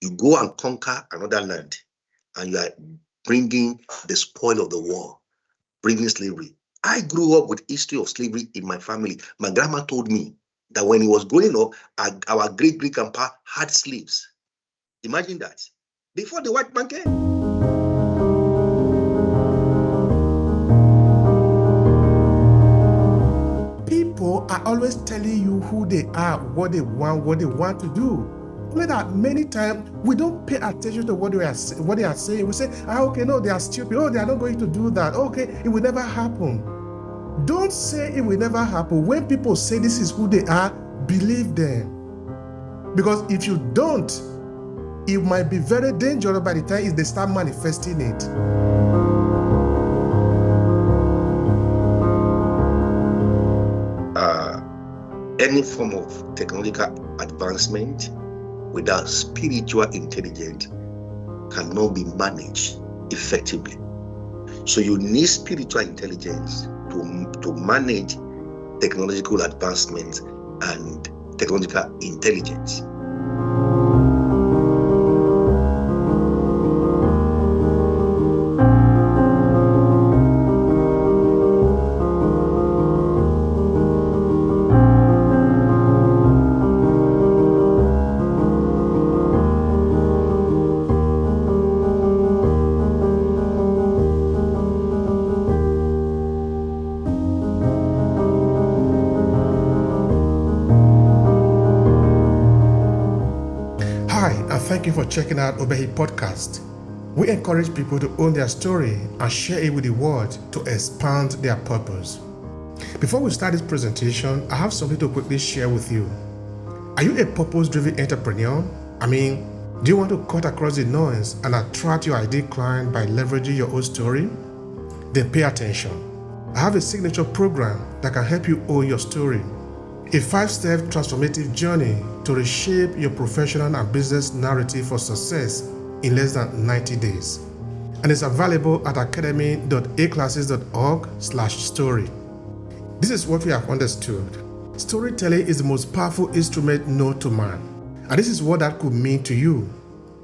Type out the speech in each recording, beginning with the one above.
You go and conquer another land, and you are bringing the spoil of the war, bringing slavery. I grew up with history of slavery in my family. My grandma told me that when he was growing up, our great-great-grandpa had slaves. Imagine that. Before the white man came. People are always telling you who they are, what they want to do. Only that many times we don't pay attention to what they are saying. We say, okay, no, they are stupid. Oh, they are not going to do that. Okay, it will never happen. Don't say it will never happen. When people say this is who they are, believe them. Because if you don't, it might be very dangerous by the time they start manifesting it. Any form of technological advancement without spiritual intelligence cannot be managed effectively. So you need spiritual intelligence to manage technological advancements and technological intelligence. Thank you for checking out Obehi Podcast. We encourage people to own their story and share it with the world to expand their purpose. Before we start this presentation, I have something to quickly share with you. Are you a purpose-driven entrepreneur? Do you want to cut across the noise and attract your ideal client by leveraging your own story? Then pay attention. I have a signature program that can help you own your story. A 5-step transformative journey to reshape your professional and business narrative for success in less than 90 days. And it's available at academy.aclasses.org/story. This is what we have understood. Storytelling is the most powerful instrument known to man. And this is what that could mean to you.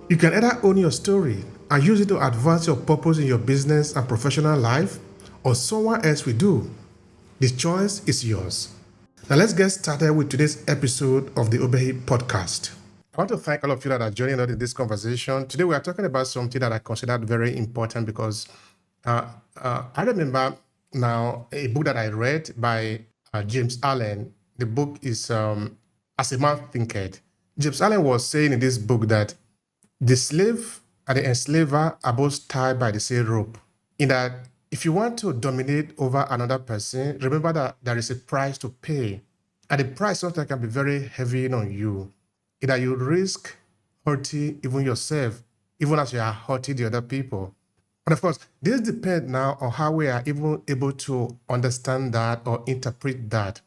You can either own your story and use it to advance your purpose in your business and professional life, or someone else will do. The choice is yours. Now let's get started with today's episode of the Obehi Podcast. I want to thank all of you that are joining us in this conversation. Today we are talking about something that I considered very important because I remember now a book that I read by James Allen. The book is As a Man Thinketh. James Allen was saying in this book that the slave and the enslaver are both tied by the same rope. In that, if you want to dominate over another person, remember that there is a price to pay. And the price sometimes can be very heavy on you. Either you risk hurting even yourself, even as you are hurting the other people. And of course, this depends now on how we are even able to understand that or interpret that.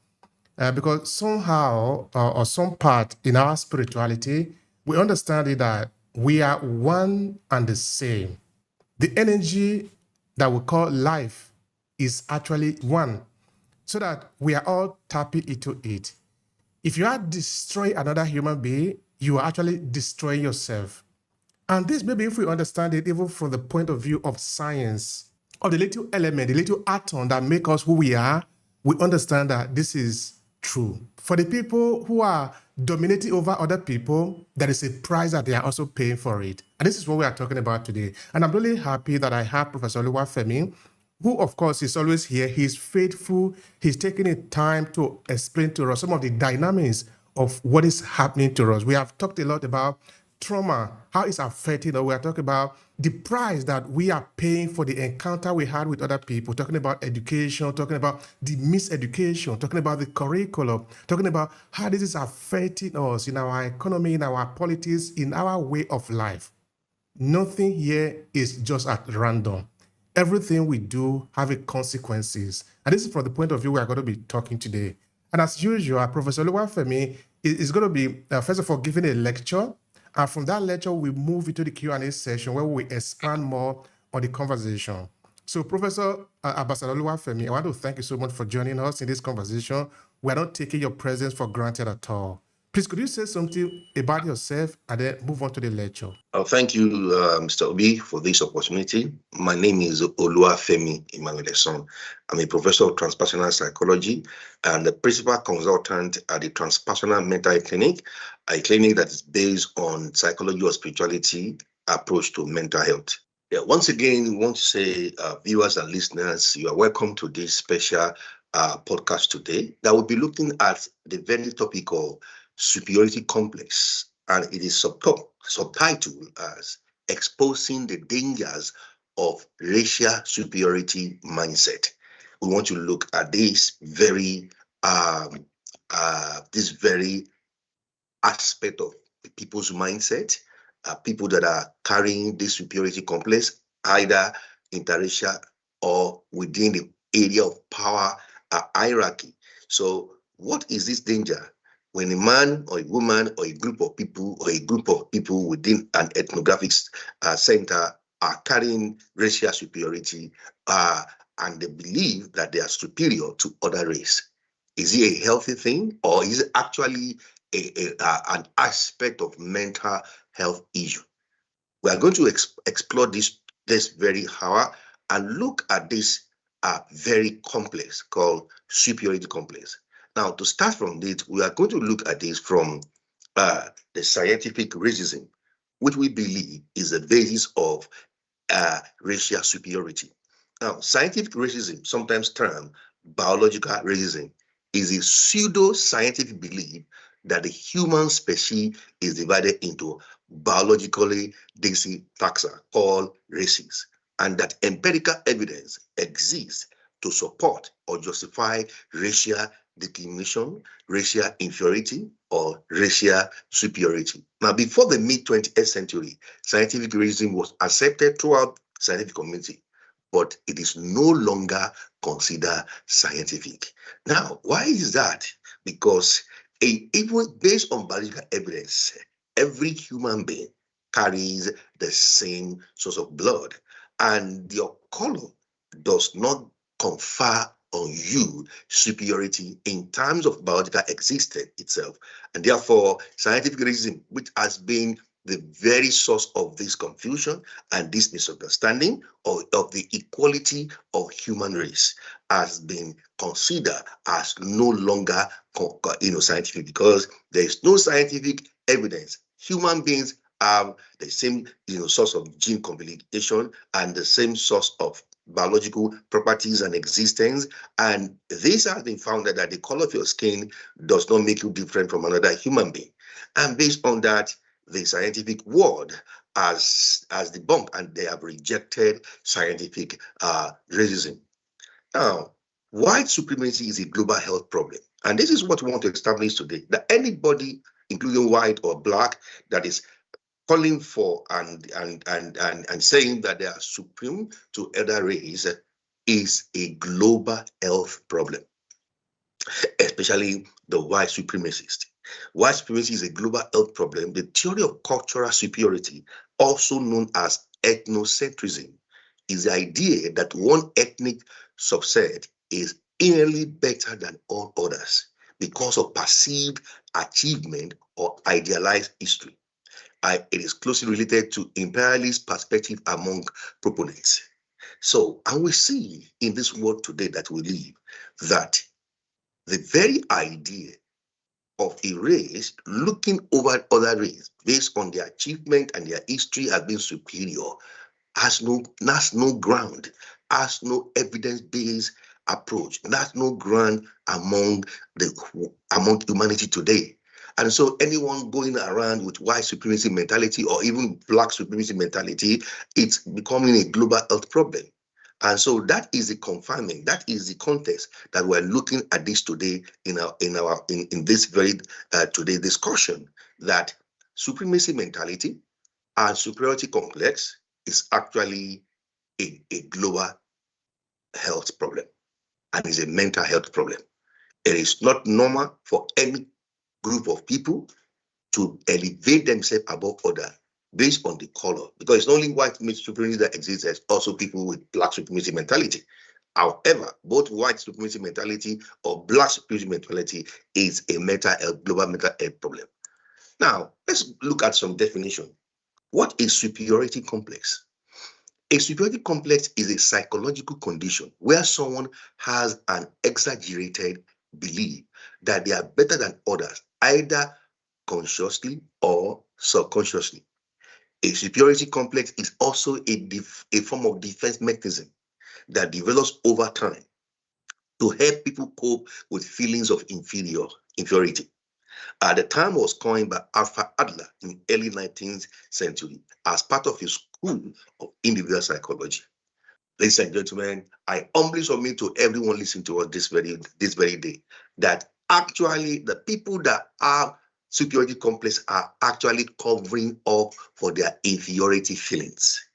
Because somehow, or some part in our spirituality, we understand it that we are one and the same. The energy that we call life is actually one, so that we are all tapping into it. If you are destroying another human being, you are actually destroying yourself. And this, maybe if we understand it even from the point of view of science, or the little element, the little atom that make us who we are, we understand that this is true. For the people who are dominating over other people, there is a price that they are also paying for it. And this is what we are talking about today. And I'm really happy that I have Professor Oluwafemi, who of course is always here. He's faithful. He's taking the time to explain to us some of the dynamics of what is happening to us. We have talked a lot about trauma, how it's affecting us. We are talking about the price that we are paying for the encounter we had with other people, talking about education, talking about the miseducation, talking about the curriculum, talking about how this is affecting us in our economy, in our politics, in our way of life. Nothing here is just at random. Everything we do have consequences. And this is from the point of view we are going to be talking today. And as usual, Professor Oluwafemi is going to be, first of all, giving a lecture. And from that lecture, we move into the Q&A session where we expand more on the conversation. So, Professor Ambassador Oluwafemi, I want to thank you so much for joining us in this conversation. We are not taking your presence for granted at all. Please, could you say something about yourself and then move on to the lecture? Thank you, Mr. Obi, for this opportunity. My name is Oluwafemi Esan. I'm a professor of transpersonal psychology and the principal consultant at the Transpersonal Mental Clinic, a clinic that is based on psychology or spirituality approach to mental health. Yeah, once again, we want to say, viewers and listeners, you are welcome to this special podcast today that will be looking at the very topic of superiority complex, and it is subtitled as exposing the dangers of racial superiority mindset. We want to look at this very aspect of people's mindset, people that are carrying this superiority complex, either interracial or within the area of power hierarchy. So, what is this danger? When a man or a woman or a group of people within an ethnographic center are carrying racial superiority and they believe that they are superior to other race, is it a healthy thing, or is it actually an aspect of mental health issue? We are going to explore this very hour and look at this very complex called superiority complex. Now, to start from it, we are going to look at this from the scientific racism, which we believe is the basis of racial superiority. Now, scientific racism, sometimes termed biological racism, is a pseudo-scientific belief that the human species is divided into biologically distinct taxa called races, and that empirical evidence exists to support or justify racial discrimination, racial inferiority, or racial superiority. Now, before the mid-20th century, scientific racism was accepted throughout the scientific community, but it is no longer considered scientific. Now, why is that? Because even based on biological evidence, every human being carries the same source of blood, and your color does not confer on you superiority in terms of biological existence itself. And therefore, scientific racism, which has been the very source of this confusion and this misunderstanding of the equality of human race, has been considered as no longer scientific, because there is no scientific evidence. Human beings have the same source of gene combination and the same source of biological properties and existence, and this has been found that the color of your skin does not make you different from another human being. And based on that, the scientific world has debunked, and they have rejected scientific racism. Now, white supremacy is a global health problem, and this is what we want to establish today: that anybody, including white or black, that is calling for and saying that they are supreme to other race is a global health problem, especially the white supremacist. White supremacy is a global health problem. The theory of cultural superiority, also known as ethnocentrism, is the idea that one ethnic subset is inherently better than all others because of perceived achievement or idealized history. It is closely related to imperialist perspective among proponents. So, and we see in this world today that we live that the very idea of a race looking over other race based on their achievement and their history as being superior has no ground, has no evidence-based approach, has no ground among humanity today. And so anyone going around with white supremacy mentality or even black supremacy mentality, it's becoming a global health problem. And so that is the confinement, that is the context that we're looking at this today in this very today discussion, that supremacy mentality and superiority complex is actually a global health problem, and is a mental health problem. It is not normal for any group of people to elevate themselves above others based on the color, because it's not only white supremacy that exists, there's also people with black supremacy mentality. However, both white supremacy mentality or black supremacy mentality is a global mental health problem. Now, let's look at some definition. What is superiority complex? A superiority complex is a psychological condition where someone has an exaggerated belief that they are better than others, either consciously or subconsciously. A superiority complex is also a form of defense mechanism that develops over time to help people cope with feelings of inferiority. At the time was coined by Alfred Adler in early 19th century as part of his school of individual psychology. Ladies and gentlemen, I humbly submit to everyone listening to us this very day that actually the people that are superiority complex are actually covering up for their inferiority feelings.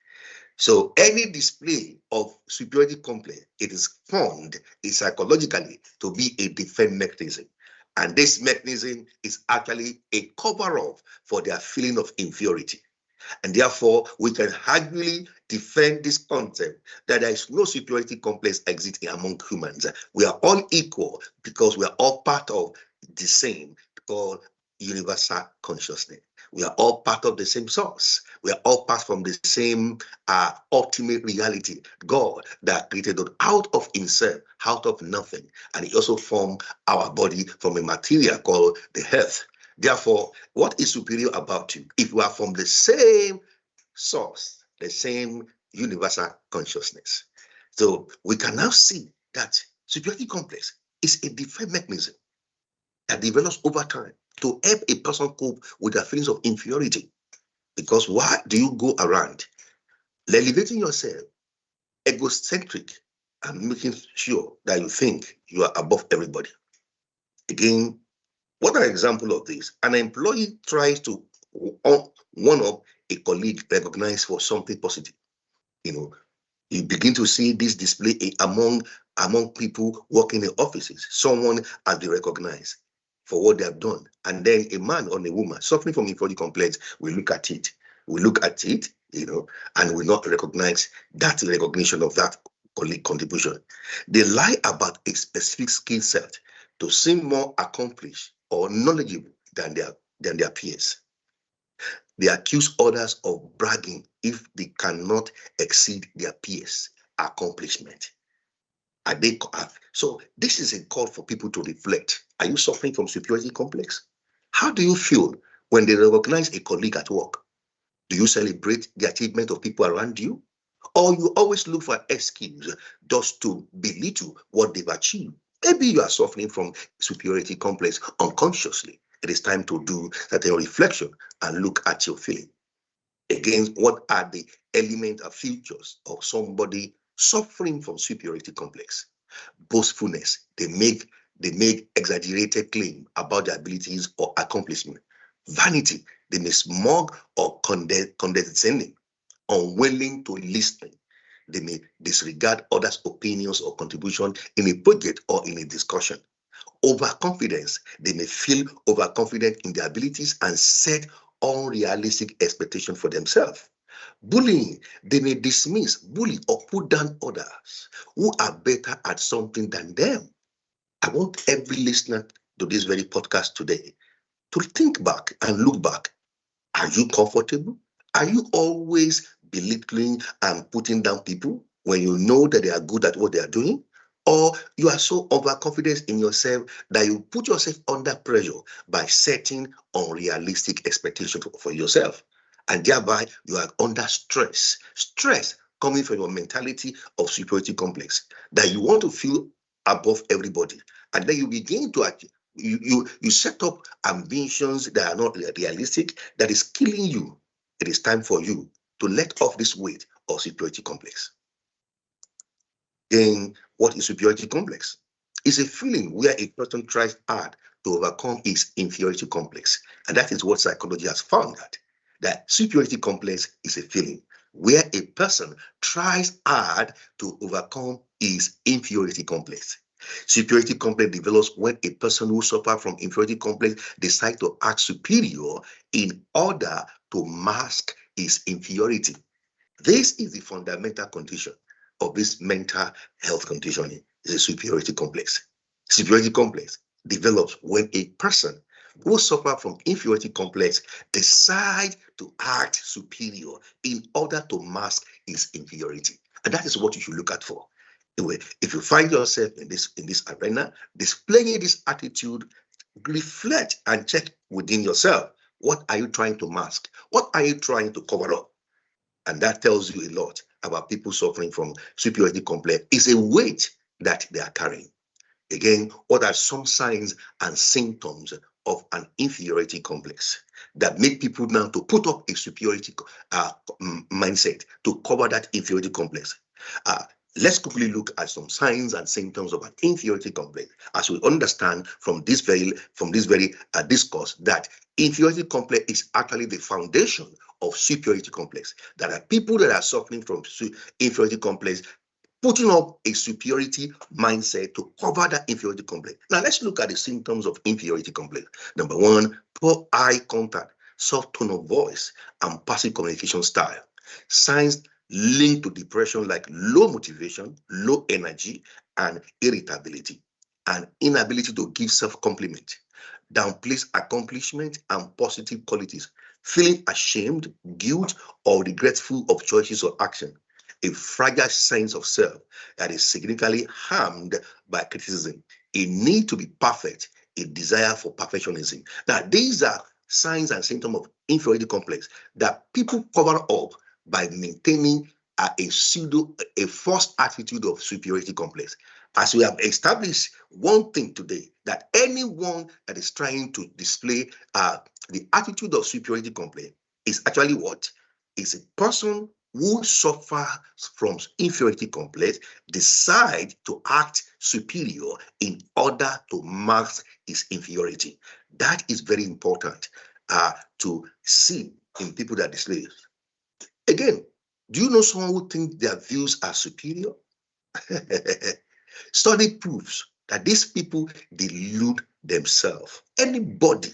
So any display of superiority complex, it is formed psychologically to be a defense mechanism. And this mechanism is actually a cover-up for their feeling of inferiority. And therefore, we can arguably defend this concept that there is no superiority complex existing among humans. We are all equal because we are all part of the same called universal consciousness. We are all part of the same source. We are all part from the same ultimate reality, God that created us out of himself, out of nothing. And he also formed our body from a material called the earth. Therefore, what is superior about you? If you are from the same source, the same universal consciousness. So we can now see that superiority complex is a defense mechanism that develops over time to help a person cope with their feelings of inferiority. Because why do you go around elevating yourself, egocentric, and making sure that you think you are above everybody? Again, what are examples of this? An employee tries to one up a colleague recognized for something positive. You begin to see this display among people working in offices. Someone has been recognized for what they have done. And then a man or a woman suffering from inferiority complex will look at it. We look at it, and will not recognize that recognition of that colleague contribution. They lie about a specific skill set to seem more accomplished or knowledgeable than their peers. They accuse others of bragging if they cannot exceed their peers' accomplishment. So this is a call for people to reflect. Are you suffering from superiority complex? How do you feel when they recognize a colleague at work? Do you celebrate the achievement of people around you? Or you always look for excuse just to belittle what they've achieved? Maybe you are suffering from superiority complex unconsciously. It is time to do certain reflection and look at your feeling. Again, what are the elements or features of somebody suffering from superiority complex? Boastfulness. They make exaggerated claim about their abilities or accomplishment. Vanity. They may smug or condescending, unwilling to listen. They may disregard others' opinions or contribution in a project or in a discussion. Overconfidence. They may feel overconfident in their abilities and set unrealistic expectations for themselves. Bullying. They may dismiss, bully, or put down others who are better at something than them. I want every listener to this very podcast today to think back and look back. Are you comfortable? Are you always belittling and putting down people when you know that they are good at what they are doing? Or you are so overconfident in yourself that you put yourself under pressure by setting unrealistic expectations for yourself. And thereby you are under stress. Stress coming from your mentality of superiority complex, that you want to feel above everybody. And then you begin to you set up ambitions that are not realistic, that is killing you. It is time for you to let off this weight of superiority complex. Then, what is superiority complex? It's a feeling where a person tries hard to overcome his inferiority complex. And that is what psychology has found that superiority complex is a feeling where a person tries hard to overcome his inferiority complex. Superiority complex develops when a person who suffers from inferiority complex decides to act superior in order to mask his inferiority. This is the fundamental condition of this mental health conditioning is a superiority complex. Superiority complex develops when a person who suffer from inferiority complex decide to act superior in order to mask his inferiority. And that is what you should look at for. Anyway, if you find yourself in this arena, displaying this attitude, reflect and check within yourself. What are you trying to mask? What are you trying to cover up? And that tells you a lot about people suffering from superiority complex. It's a weight that they are carrying. Again, what are some signs and symptoms of an inferiority complex that make people now to put up a superiority mindset to cover that inferiority complex? Let's quickly look at some signs and symptoms of an inferiority complex, as we understand from this very discourse that inferiority complex is actually the foundation of superiority complex. There are people that are suffering from inferiority complex, putting up a superiority mindset to cover that inferiority complex. Now let's look at the symptoms of inferiority complex. Number one, poor eye contact, soft tone of voice, and passive communication style. Signs linked to depression like low motivation, low energy, and irritability, and inability to give self-compliment, downplays accomplishment and positive qualities, feeling ashamed, guilt, or regretful of choices or action, a fragile sense of self that is significantly harmed by criticism, a need to be perfect, a desire for perfectionism. Now, these are signs and symptoms of inferiority complex that people cover up by maintaining a false attitude of superiority complex. As we have established one thing today, that anyone that is trying to display the attitude of superiority complex is actually what? Is a person who suffers from inferiority complex, decide to act superior in order to mask his inferiority. That is very important to see in people that display it. Again, do you know someone who thinks their views are superior? Study proves that these people delude themselves. Anybody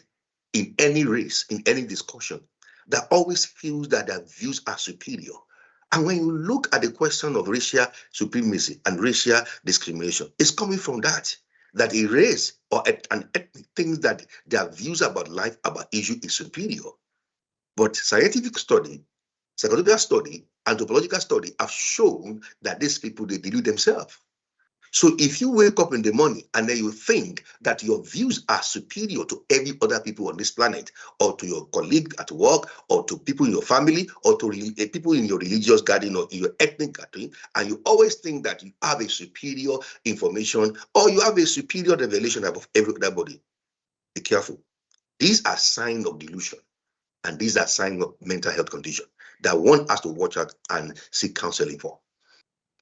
in any race, in any discussion, that always feels that their views are superior. And when you look at the question of racial supremacy and racial discrimination, it's coming from that a race or an ethnic thinks that their views about life, about issue is superior. But scientific study, psychological study, anthropological study have shown that these people, they delude themselves. So if you wake up in the morning and then you think that your views are superior to every other people on this planet, or to your colleague at work, or to people in your family, or to people in your religious gathering or in your ethnic gathering, and you always think that you have a superior information or you have a superior revelation above every other body, be careful. These are signs of delusion, and these are signs of mental health condition that one has to watch out and seek counseling for.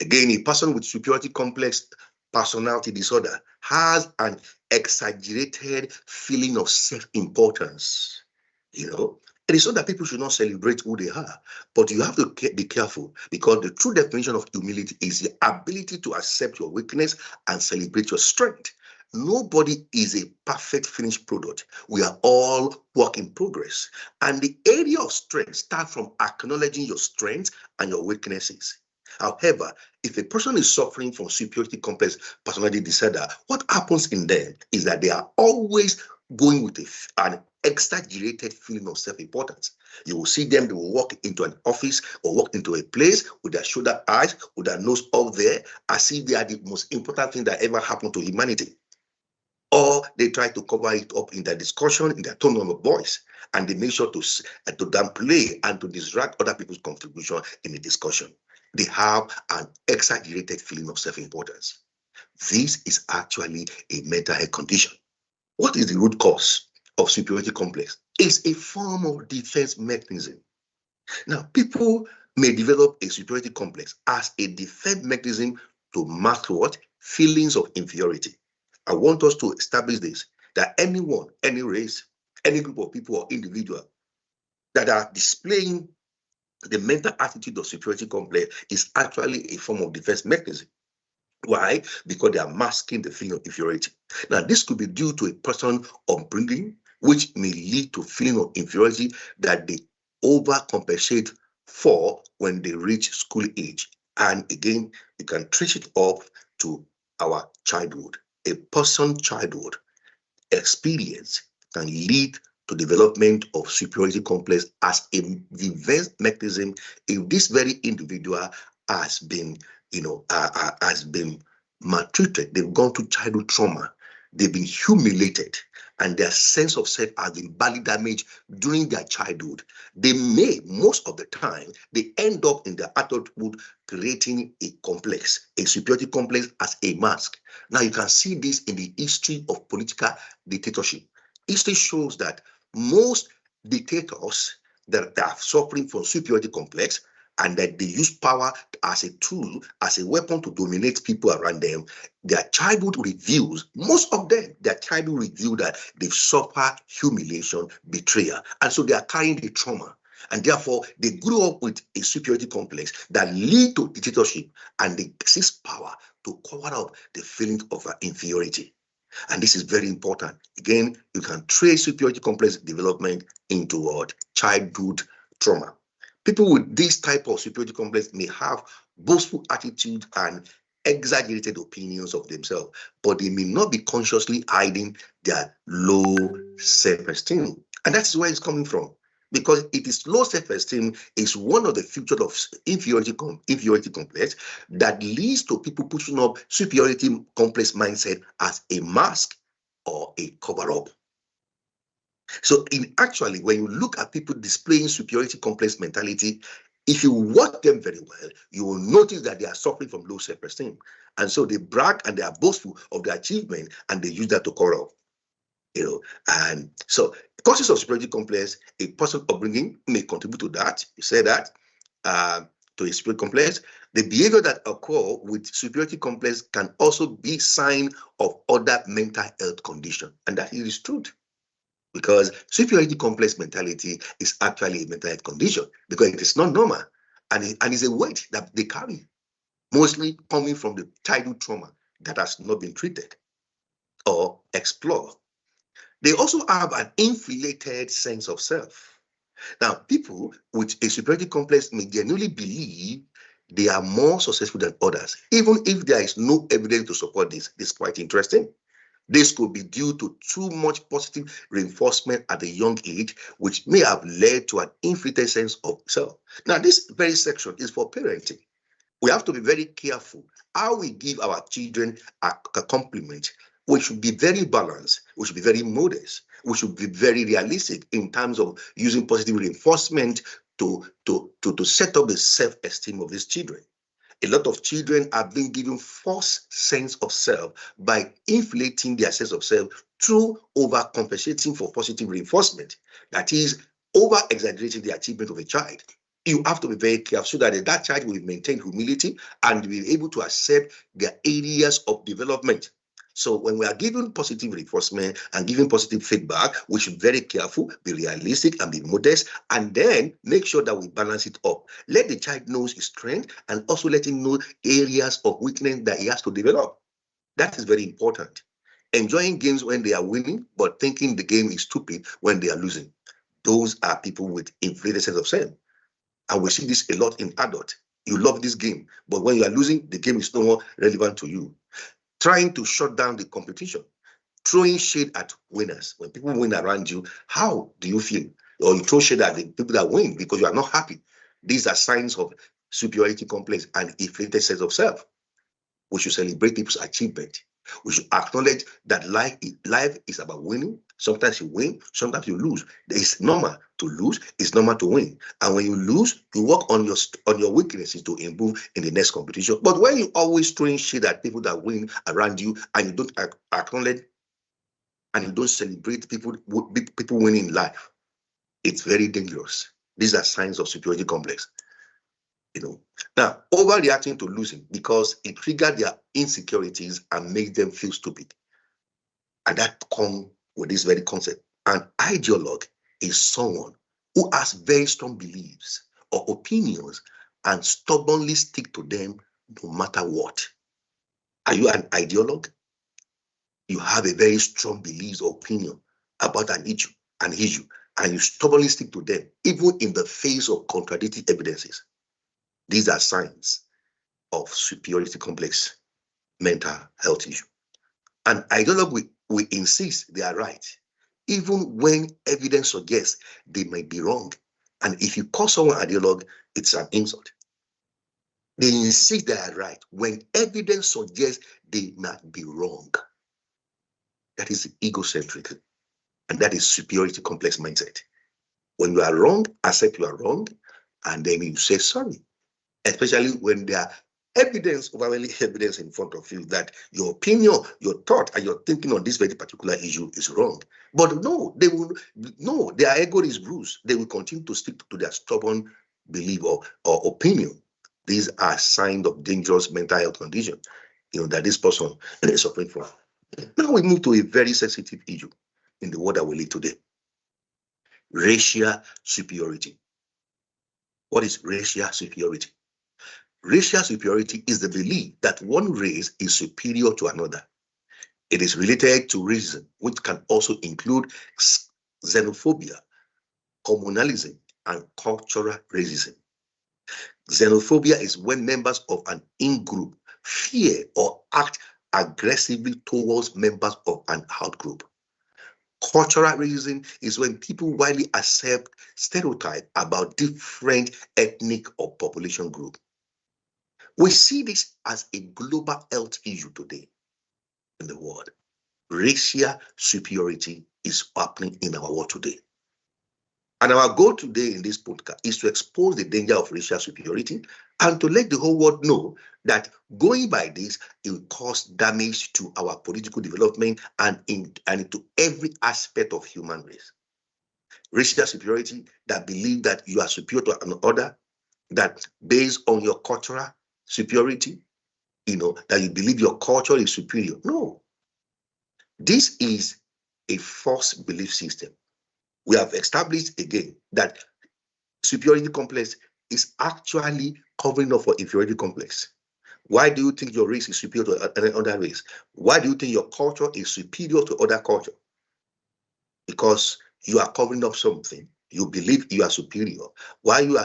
Again, a person with superiority complex personality disorder has an exaggerated feeling of self-importance. It is not that people should not celebrate who they are, but you have to be careful, because the true definition of humility is the ability to accept your weakness and celebrate your strength. Nobody is a perfect finished product. We are all work in progress. And the area of strength starts from acknowledging your strengths and your weaknesses. However, if a person is suffering from superiority complex personality disorder, what happens in them is that they are always going with an exaggerated feeling of self-importance. You will see them, they will walk into an office or walk into a place with their shoulder eyes, with their nose up there, as if they are the most important thing that ever happened to humanity. Or they try to cover it up in their discussion, in their tone of voice, and they make sure to downplay and to distract other people's contribution in the discussion. They have an exaggerated feeling of self-importance. This is actually a mental health condition. What is the root cause of superiority complex? It's a form of defense mechanism. Now, people may develop a superiority complex as a defense mechanism to mask what? Feelings of inferiority. I want us to establish this, that anyone, any race, any group of people or individual that are displaying the mental attitude of superiority complex is actually a form of defense mechanism. Why? Because they are masking the feeling of inferiority. Now, this could be due to a person's upbringing, which may lead to feeling of inferiority that they overcompensate for when they reach school age. And again, you can trace it off to our childhood. A person's childhood experience can lead to development of superiority complex as a defense mechanism if this very individual has been, has been maltreated. They've gone through childhood trauma. They've been humiliated, and their sense of self has been badly damaged during their childhood. They may, most of the time, they end up in their adulthood creating a complex, a superiority complex as a mask. Now, you can see this in the history of political dictatorship. History shows that most dictators that are suffering from superiority complex and that they use power as a tool, as a weapon to dominate people around them, their childhood reveals, most of them, their childhood reveal that they've suffered humiliation, betrayal, and so they are carrying the trauma. And therefore, they grew up with a superiority complex that lead to dictatorship, and they seize power to cover up the feeling of inferiority. And this is very important. Again, you can trace superiority complex development into what? Childhood trauma. People with this type of superiority complex may have boastful attitude and exaggerated opinions of themselves, but they may not be consciously hiding their low self-esteem. And that is where it's coming from. Because it is low self-esteem is one of the features of inferiority complex that leads to people pushing up superiority complex mindset as a mask or a cover-up. So actually, when you look at people displaying superiority complex mentality, if you watch them very well, you will notice that they are suffering from low self-esteem. And so they brag and they are boastful of their achievement, and they use that to cover up. And so causes of superiority complex, a person's upbringing may contribute to that. You say that to a superiority complex. The behavior that occur with superiority complex can also be sign of other mental health condition, and that is truth. Because superiority complex mentality is actually a mental health condition because it is not normal, and it's a weight that they carry, mostly coming from the childhood trauma that has not been treated or explored. They also have an inflated sense of self. Now, people with a superiority complex may genuinely believe they are more successful than others, even if there is no evidence to support this. This is quite interesting. This could be due to too much positive reinforcement at a young age, which may have led to an inflated sense of self. Now, this very section is for parenting. We have to be very careful how we give our children a compliment. We should be very balanced. We should be very modest. We should be very realistic in terms of using positive reinforcement to set up the self-esteem of these children. A lot of children are being given false sense of self by inflating their sense of self through overcompensating for positive reinforcement. That is, over-exaggerating the achievement of a child. You have to be very careful so that that child will maintain humility and be able to accept their areas of development. So when we are giving positive reinforcement and giving positive feedback, we should be very careful, be realistic and be modest, and then make sure that we balance it up. Let the child know his strength and also let him know areas of weakness that he has to develop. That is very important. Enjoying games when they are winning, but thinking the game is stupid when they are losing. Those are people with inflated sense of self. And we see this a lot in adults. You love this game, but when you are losing, the game is no more relevant to you. Trying to shut down the competition, throwing shade at winners. When people win around you, how do you feel? Or you throw shade at the people that win because you are not happy. These are signs of superiority complex and inflated sense of self. We should celebrate people's achievement. We should acknowledge that life is about winning. Sometimes you win, sometimes you lose. It's normal to lose, it's normal to win. And when you lose, you work on your weaknesses to improve in the next competition. But when you always throwing shit at people that win around you and you don't acknowledge and you don't celebrate people winning in life, it's very dangerous. These are signs of superiority complex. Now, overreacting to losing because it triggered their insecurities and made them feel stupid. And that comes with this very concept. An ideologue is someone who has very strong beliefs or opinions and stubbornly stick to them no matter what. Are you an ideologue? You have a very strong belief or opinion about an issue, and you stubbornly stick to them, even in the face of contradicting evidences. These are signs of superiority complex mental health issue. And ideology we insist they are right, even when evidence suggests they might be wrong. And if you call someone ideologue, it's an insult. They insist they are right when evidence suggests they might be wrong. That is egocentric, and that is superiority complex mindset. When you are wrong, accept you are wrong, and then you say sorry. Especially when there are overwhelming evidence in front of you that your opinion, your thought, and your thinking on this very particular issue is wrong. But no, their ego is bruised. They will continue to stick to their stubborn belief or opinion. These are signs of dangerous mental health condition, that this person is suffering from. Now we move to a very sensitive issue in the world that we live today. Racial superiority. What is racial superiority? Racial superiority is the belief that one race is superior to another. It is related to racism, which can also include xenophobia, communalism, and cultural racism. Xenophobia is when members of an in-group fear or act aggressively towards members of an out-group. Cultural racism is when people widely accept stereotypes about different ethnic or population groups. We see this as a global health issue today in the world. Racial superiority is happening in our world today. And our goal today in this podcast is to expose the danger of racial superiority and to let the whole world know that going by this, it will cause damage to our political development and into every aspect of human race. Racial superiority that believe that you are superior to another, that based on your cultural superiority, that you believe your culture is superior. No. This is a false belief system. We have established again that superiority complex is actually covering up for inferiority complex. Why do you think your race is superior to another race? Why do you think your culture is superior to other culture? Because you are covering up something. You believe you are superior. Why you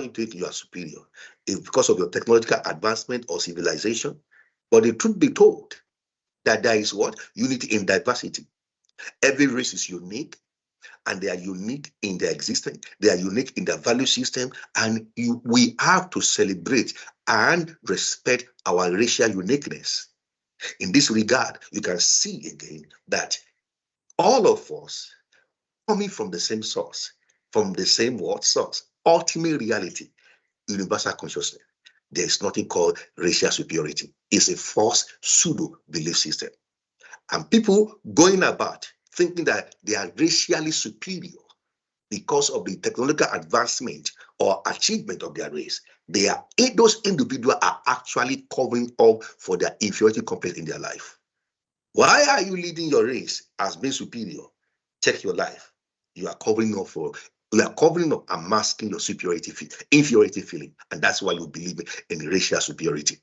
think you are superior? It's because of your technological advancement or civilization. But the truth be told, that there is what? Unity in diversity. Every race is unique, and they are unique in their existence. They are unique in their value system, and we have to celebrate and respect our racial uniqueness. In this regard, you can see again that all of us coming from the same source, from the same word source, ultimate reality, universal consciousness. There is nothing called racial superiority. It's a false pseudo belief system. And people going about thinking that they are racially superior because of the technological advancement or achievement of their race, those individuals are actually covering up for their inferiority complex in their life. Why are you leading your race as being superior? Check your life. You are covering up and masking your inferiority feeling, and that's why you believe in racial superiority.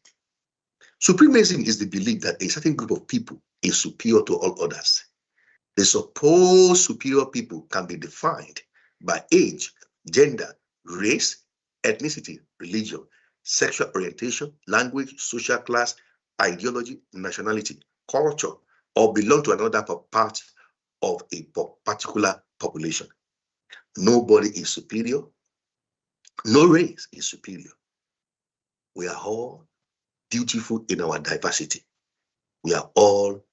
Supremacism is the belief that a certain group of people is superior to all others. The supposed superior people can be defined by age, gender, race, ethnicity, religion, sexual orientation, language, social class, ideology, nationality, culture, or belong to another part of a particular population. Nobody is superior. No race is superior. We are all beautiful in our diversity. We are all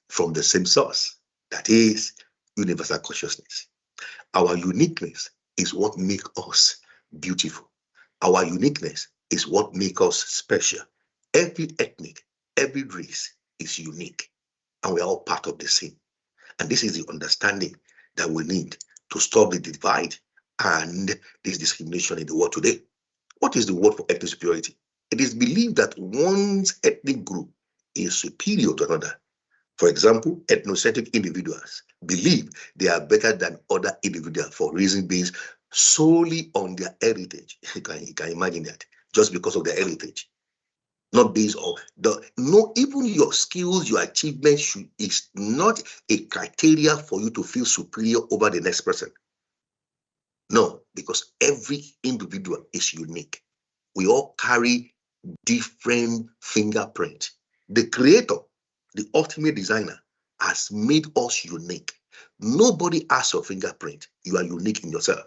from the same source, that is universal consciousness. Our uniqueness is what makes us beautiful. Our uniqueness is what makes us special. Every ethnic, every race is unique, and we are all part of the same. And this is the understanding that we need to stop the divide and this discrimination in the world today. What is the word for ethnic superiority? It is believed that one's ethnic group is superior to another. For example, ethnocentric individuals believe they are better than other individuals for reasons based solely on their heritage. You can imagine that, just because of their heritage. Not based on even your skills, your achievements is not a criteria for you to feel superior over the next person. No, because every individual is unique. We all carry different fingerprint. The creator, the ultimate designer, has made us unique. Nobody has your fingerprint. You are unique in yourself.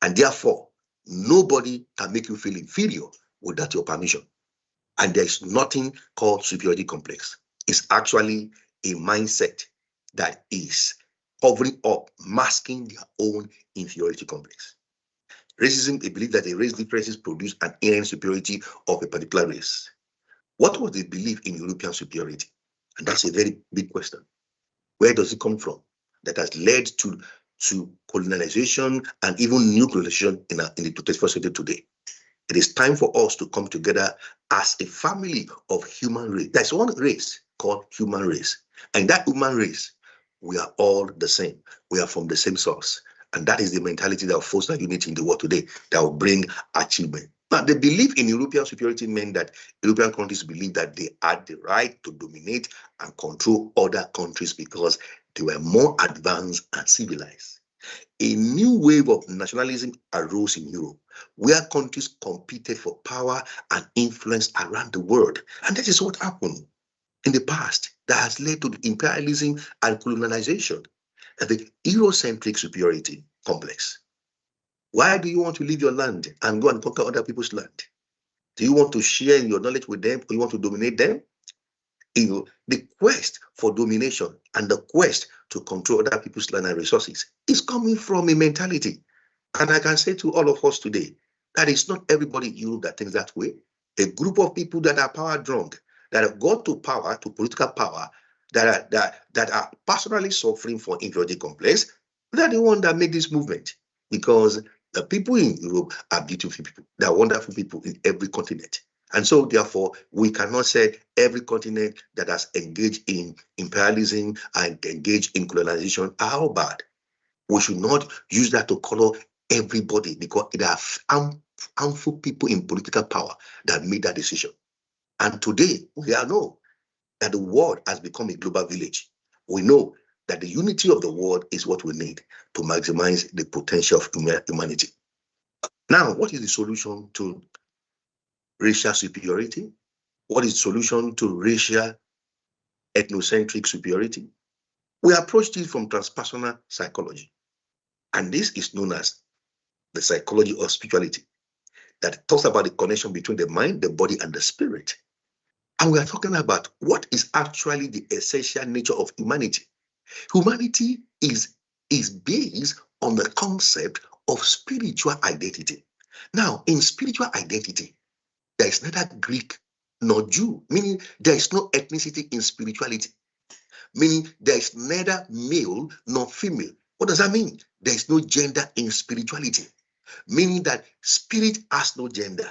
And therefore, nobody can make you feel inferior without your permission. And there's nothing called superiority complex. It's actually a mindset that is covering up, masking their own inferiority complex. Racism, they believe that the race differences produce an inherent superiority of a particular race. What was the belief in European superiority? And that's a very big question. Where does it come from? That has led to colonization and even new colonization in the 21st century today. It is time for us to come together as a family of human race. There's one race called human race. And that human race, we are all the same. We are from the same source. And that is the mentality that will foster unity in the world today, that will bring achievement. Now, the belief in European superiority meant that European countries believed that they had the right to dominate and control other countries because they were more advanced and civilized. A new wave of nationalism arose in Europe, where countries competed for power and influence around the world. And that is what happened in the past that has led to imperialism and colonization and the Eurocentric superiority complex. Why do you want to leave your land and go and conquer other people's land? Do you want to share your knowledge with them, or you want to dominate them? The quest for domination and the quest to control other people's land and resources is coming from a mentality. And I can say to all of us today that it's not everybody in Europe that thinks that way. A group of people that are power drunk, that have got to power, to political power, that are personally suffering from inferiority complex, they're the one that make this movement. Because the people in Europe are beautiful people. They are wonderful people in every continent. And so, therefore, we cannot say every continent that has engaged in imperialism and engaged in colonization are all bad. We should not use that to color everybody, because it are harmful people in political power that made that decision. And today, we all know that the world has become a global village. We know that the unity of the world is what we need to maximize the potential of humanity. Now, what is the solution to racial superiority? What is the solution to racial ethnocentric superiority? We approach this from transpersonal psychology. And this is known as the psychology of spirituality, that talks about the connection between the mind, the body, and the spirit. And we are talking about what is actually the essential nature of humanity. Humanity is based on the concept of spiritual identity. Now, in spiritual identity, there is neither Greek nor Jew, meaning there is no ethnicity in spirituality, meaning there is neither male nor female. What does that mean? There is no gender in spirituality, meaning that spirit has no gender.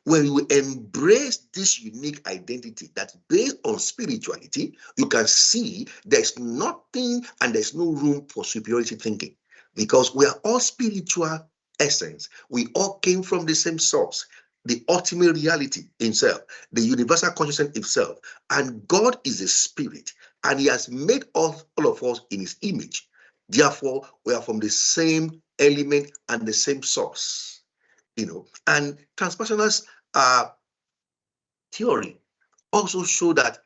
When you embrace this unique identity that's based on spirituality, you can see there's nothing and there's no room for superiority thinking, because we are all spiritual essence. We all came from the same source, the ultimate reality himself, the universal consciousness himself. And God is a spirit, and he has made all of us in his image. Therefore, we are from the same element and the same source. And transpersonal theory also show that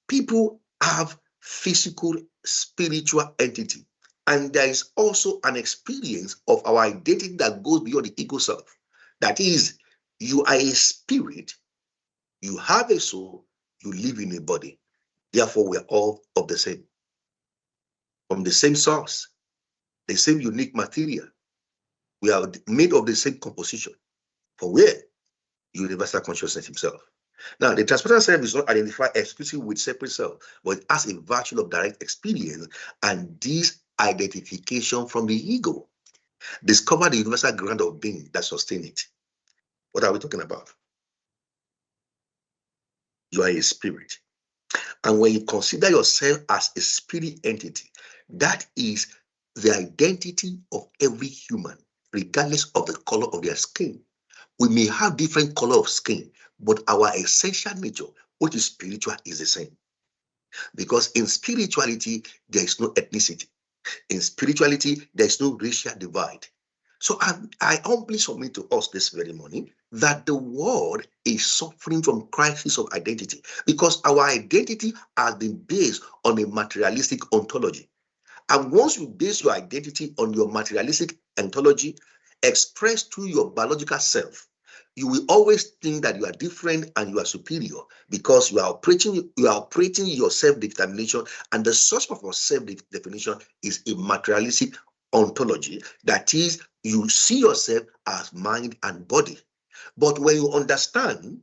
people have physical, spiritual entity, and there is also an experience of our identity that goes beyond the ego self. That is, you are a spirit, you have a soul, you live in a body. Therefore, we are all of the same, from the same source, the same unique material. We are made of the same composition. For where? Universal consciousness himself. Now, the transpersonal self is not identified exclusively with separate self, but it has a virtue of direct experience and this identification from the ego. Discover the universal ground of being that sustains it. What are we talking about? You are a spirit. And when you consider yourself as a spirit entity, that is the identity of every human, regardless of the color of their skin. We may have different color of skin, but our essential nature, which is spiritual, is the same. Because in spirituality, there is no ethnicity. In spirituality, there is no racial divide. So I humbly submit to us this very morning that the world is suffering from crisis of identity because our identity has been based on a materialistic ontology. And once you base your identity on your materialistic ontology expressed through your biological self, you will always think that you are different and you are superior because you are operating your self-determination, and the source of your self-definition is a materialistic ontology. That is, you see yourself as mind and body. But when you understand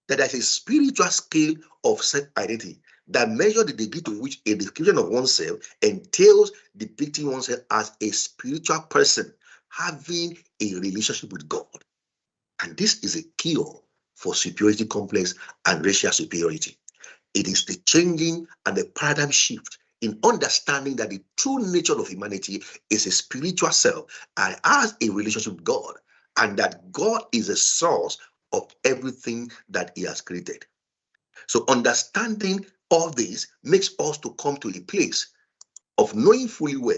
that there's a spiritual scale of self-identity that measures the degree to which a description of oneself entails depicting oneself as a spiritual person having a relationship with God. And this is a cure for superiority complex and racial superiority. It is the changing and the paradigm shift in understanding that the true nature of humanity is a spiritual self and has a relationship with God, and that God is the source of everything that He has created. So understanding all this makes us to come to a place of knowing fully well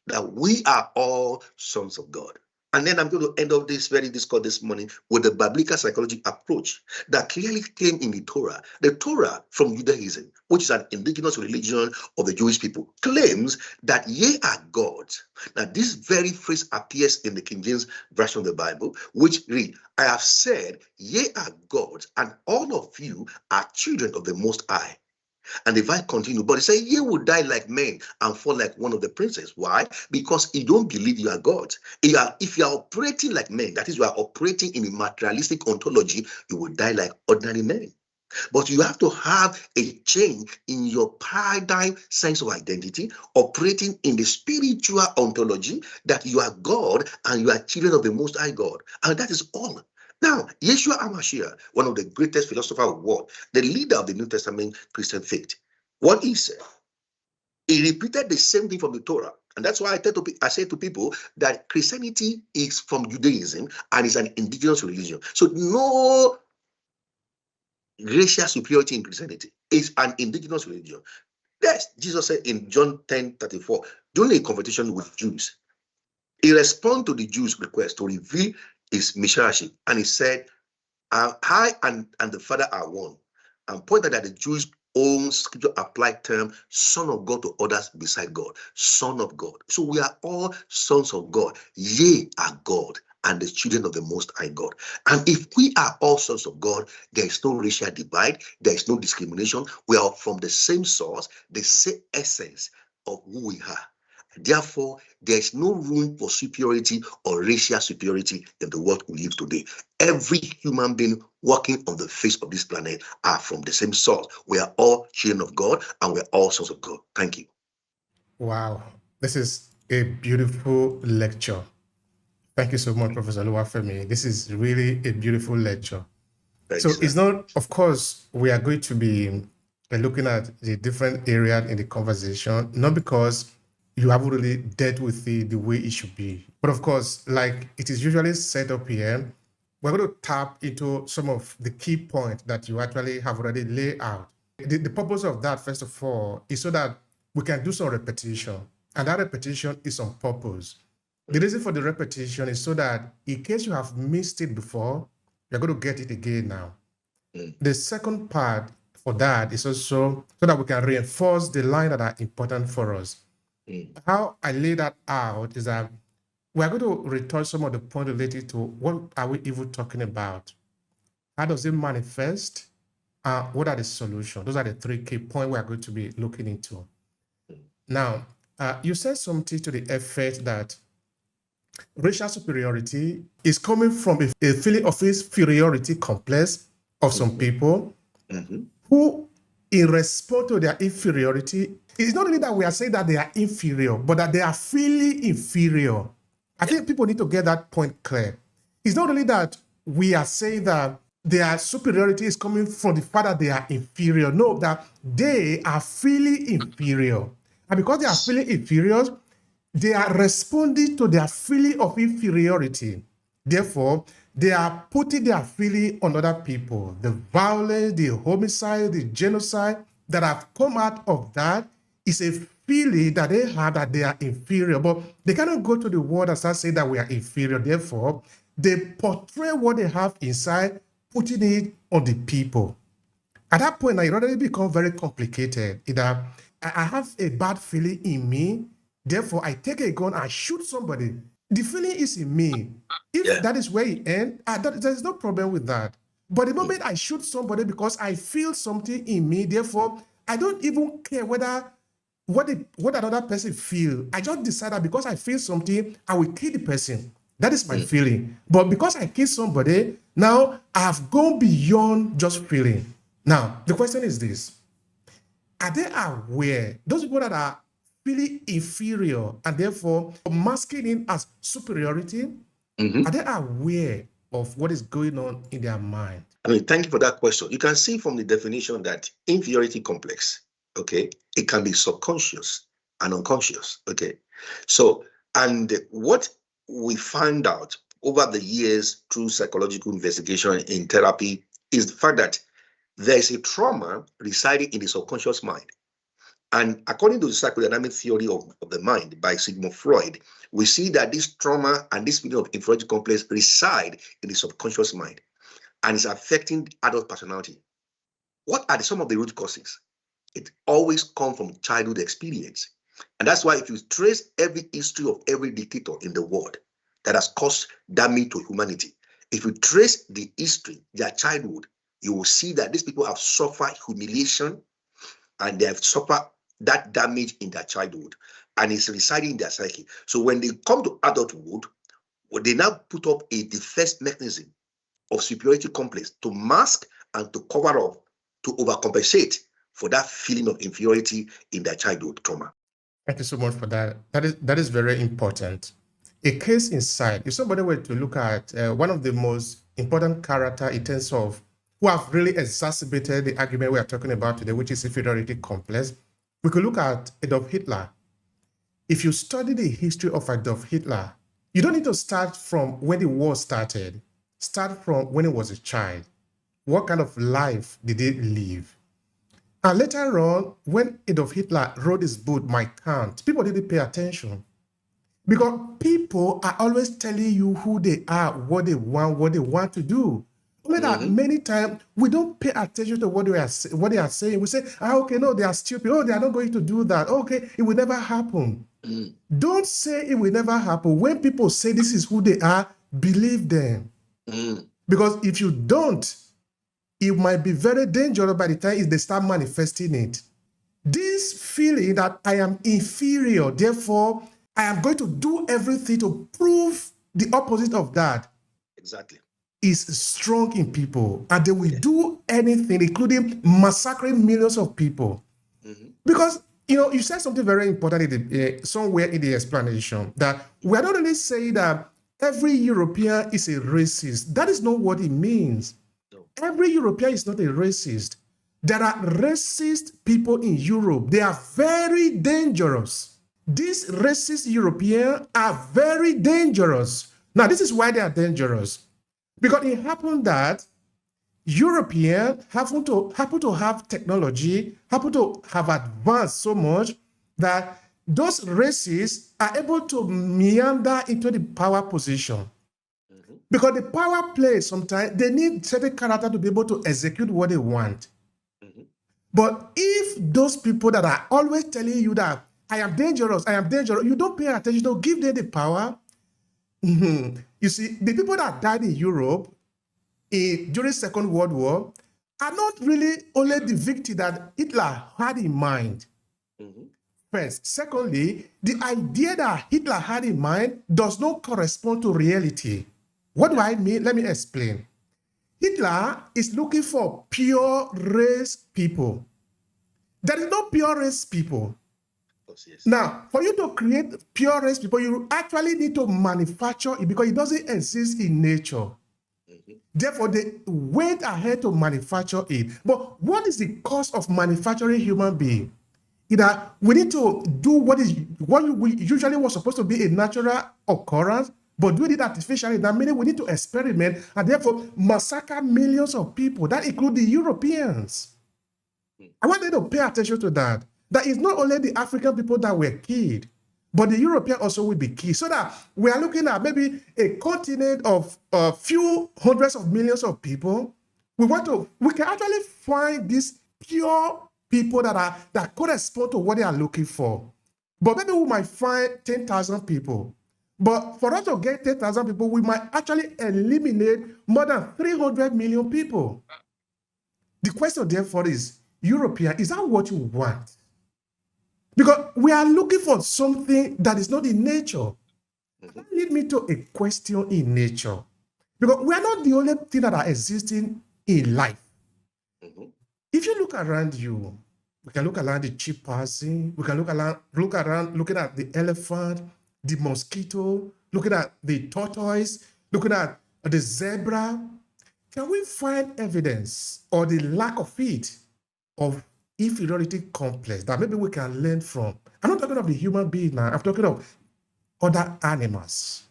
that we are all sons of God. And then I'm going to end up this very discourse this morning with the biblical psychology approach that clearly came in the Torah. The Torah from Judaism, which is an indigenous religion of the Jewish people, claims that ye are gods. Now, this very phrase appears in the King James Version of the Bible, which reads, I have said, ye are gods, and all of you are children of the Most High. And the verse continues, but he said, ye will die like men and fall like one of the princes. Why? Because you don't believe you are God. If you are operating like men, that is, you are operating in a materialistic ontology, you will die like ordinary men. But you have to have a change in your paradigm sense of identity, operating in the spiritual ontology that you are God and you are children of the Most High God. And that is all. Now, Yeshua HaMashiach, one of the greatest philosophers of the world, the leader of the New Testament Christian faith, what he said, he repeated the same thing from the Torah. And that's why I say to people that Christianity is from Judaism and is an indigenous religion. So no racial superiority in Christianity. Is an indigenous religion. Yes, Jesus said in John 10:34, during a conversation with Jews, he responded to the Jews' request to reveal his messiahship, and he said, I and the Father are one, and pointed at the Jews' own scripture applied term, Son of God, to others beside God, Son of God. So we are all sons of God. Ye are God and the children of the Most High God. And if we are all sons of God, there is no racial divide, there is no discrimination. We are from the same source, the same essence of who we are. Therefore, there is no room for superiority or racial superiority in the world we live today. Every human being walking on the face of this planet are from the same source. We are all children of God and we're all sons of God. Thank you. Wow, this is a beautiful lecture. Thank you so much, Professor Oluwafemi. This is really a beautiful lecture. Thanks, so sir. It's not, of course, we are going to be looking at the different areas in the conversation, not because you haven't really dealt with it the way it should be. But of course, like it is usually set up here, we're going to tap into some of the key points that you actually have already laid out. The purpose of that, first of all, is so that we can do some repetition. And that repetition is on purpose. The reason for the repetition is so that in case you have missed it before, you're going to get it again now. The second part for that is also so that we can reinforce the lines that are important for us. How I lay that out is that we're going to retouch some of the points related to what are we even talking about? How does it manifest? What are the solutions? Those are the three key points we are going to be looking into. Now, you said something to the effect that racial superiority is coming from a feeling of inferiority complex of some people who, in response to their inferiority, it's not really that we are saying that they are inferior, but that they are feeling inferior. I think people need to get that point clear. It's not really that we are saying that their superiority is coming from the fact that they are inferior. No, that they are feeling inferior. And because they are feeling inferior, they are responding to their feeling of inferiority. Therefore, they are putting their feeling on other people. The violence, the homicide, the genocide that have come out of that is a feeling that they have that they are inferior, but they cannot go to the world and start saying that we are inferior. Therefore, they portray what they have inside, putting it on the people. At that point, it already becomes very complicated. Either I have a bad feeling in me, therefore I take a gun and shoot somebody. The feeling is in me. If that is where it ends, there's no problem with that. But the moment I shoot somebody because I feel something in me, therefore I don't even care whether what another person feel. I just decide that because I feel something, I will kill the person. That is my feeling. But because I kill somebody, now I have gone beyond just feeling. Now, the question is this. Are they aware, those people that are feeling inferior and therefore masking it as superiority, are they aware of what is going on in their mind? I mean, thank you for that question. You can see from the definition that inferiority complex, okay, it can be subconscious and unconscious, okay? So, and what we find out over the years through psychological investigation in therapy is the fact that there is a trauma residing in the subconscious mind. And according to the psychodynamic theory of the mind by Sigmund Freud, we see that this trauma and this feeling of inferiority complex reside in the subconscious mind and is affecting adult personality. What are some of the root causes? It always comes from childhood experience. And that's why if you trace every history of every dictator in the world that has caused damage to humanity, if you trace the history, their childhood, you will see that these people have suffered humiliation and they have suffered that damage in their childhood and it's residing in their psyche. So when they come to adulthood, they now put up a defense mechanism of superiority complex to mask and to cover up, to overcompensate for that feeling of inferiority in their childhood trauma. Thank you so much for that. That is very important. A case inside, if somebody were to look at one of the most important character in terms of who have really exacerbated the argument we are talking about today, which is inferiority complex, we could look at Adolf Hitler. If you study the history of Adolf Hitler, you don't need to start from when the war started. Start from when he was a child. What kind of life did he live? And later on, when Adolf Hitler wrote his book, Mein Kampf, people didn't pay attention. Because people are always telling you who they are, what they want to do. Only that many times we don't pay attention to what they are saying. We say, okay, no, they are stupid. Oh, they are not going to do that. Okay, it will never happen. Don't say it will never happen. When people say this is who they are, believe them. Because if you don't, it might be very dangerous by the time they start manifesting it. This feeling that I am inferior, therefore, I am going to do everything to prove the opposite of that. Exactly. Is strong in people, and they will do anything, including massacring millions of people. Because, you said something very important somewhere in the explanation, that we are not really saying that every European is a racist. That is not what it means. No. Every European is not a racist. There are racist people in Europe. They are very dangerous. These racist Europeans are very dangerous. Now, this is why they are dangerous. Because it happened that Europeans happen to have technology, happen to have advanced so much that those races are able to meander into the power position. Because the power play, sometimes they need certain character to be able to execute what they want. But if those people that are always telling you that I am dangerous, you don't pay attention, don't give them the power. You see, the people that died in Europe during Second World War are not really only the victim that Hitler had in mind. First. Secondly, the idea that Hitler had in mind does not correspond to reality. What do I mean? Let me explain. Hitler is looking for pure race people. There is no pure race people. Yes. Now, for you to create pure race people, you actually need to manufacture it because it doesn't exist in nature. Therefore, they went ahead to manufacture it. But what is the cost of manufacturing human being? Either we need to do what usually was supposed to be a natural occurrence, but doing it artificially. That means we need to experiment and therefore massacre millions of people. That includes the Europeans. I want them to pay attention to that. that it's not only the African people that were killed, but the European also will be killed. So that we are looking at maybe a continent of a few hundreds of millions of people. We can actually find these pure people that correspond to what they are looking for. But maybe we might find 10,000 people. But for us to get 10,000 people, we might actually eliminate more than 300 million people. The question therefore is, European, is that what you want? Because we are looking for something that is not in nature. That leads me to a question in nature. Because we are not the only thing that are existing in life. If you look around you, we can look around the chimpanzee, we can look around looking at the elephant, the mosquito, looking at the tortoise, looking at the zebra. Can we find evidence or the lack of it of inferiority complex that maybe we can learn from? I'm not talking of the human being now, I'm talking of other animals.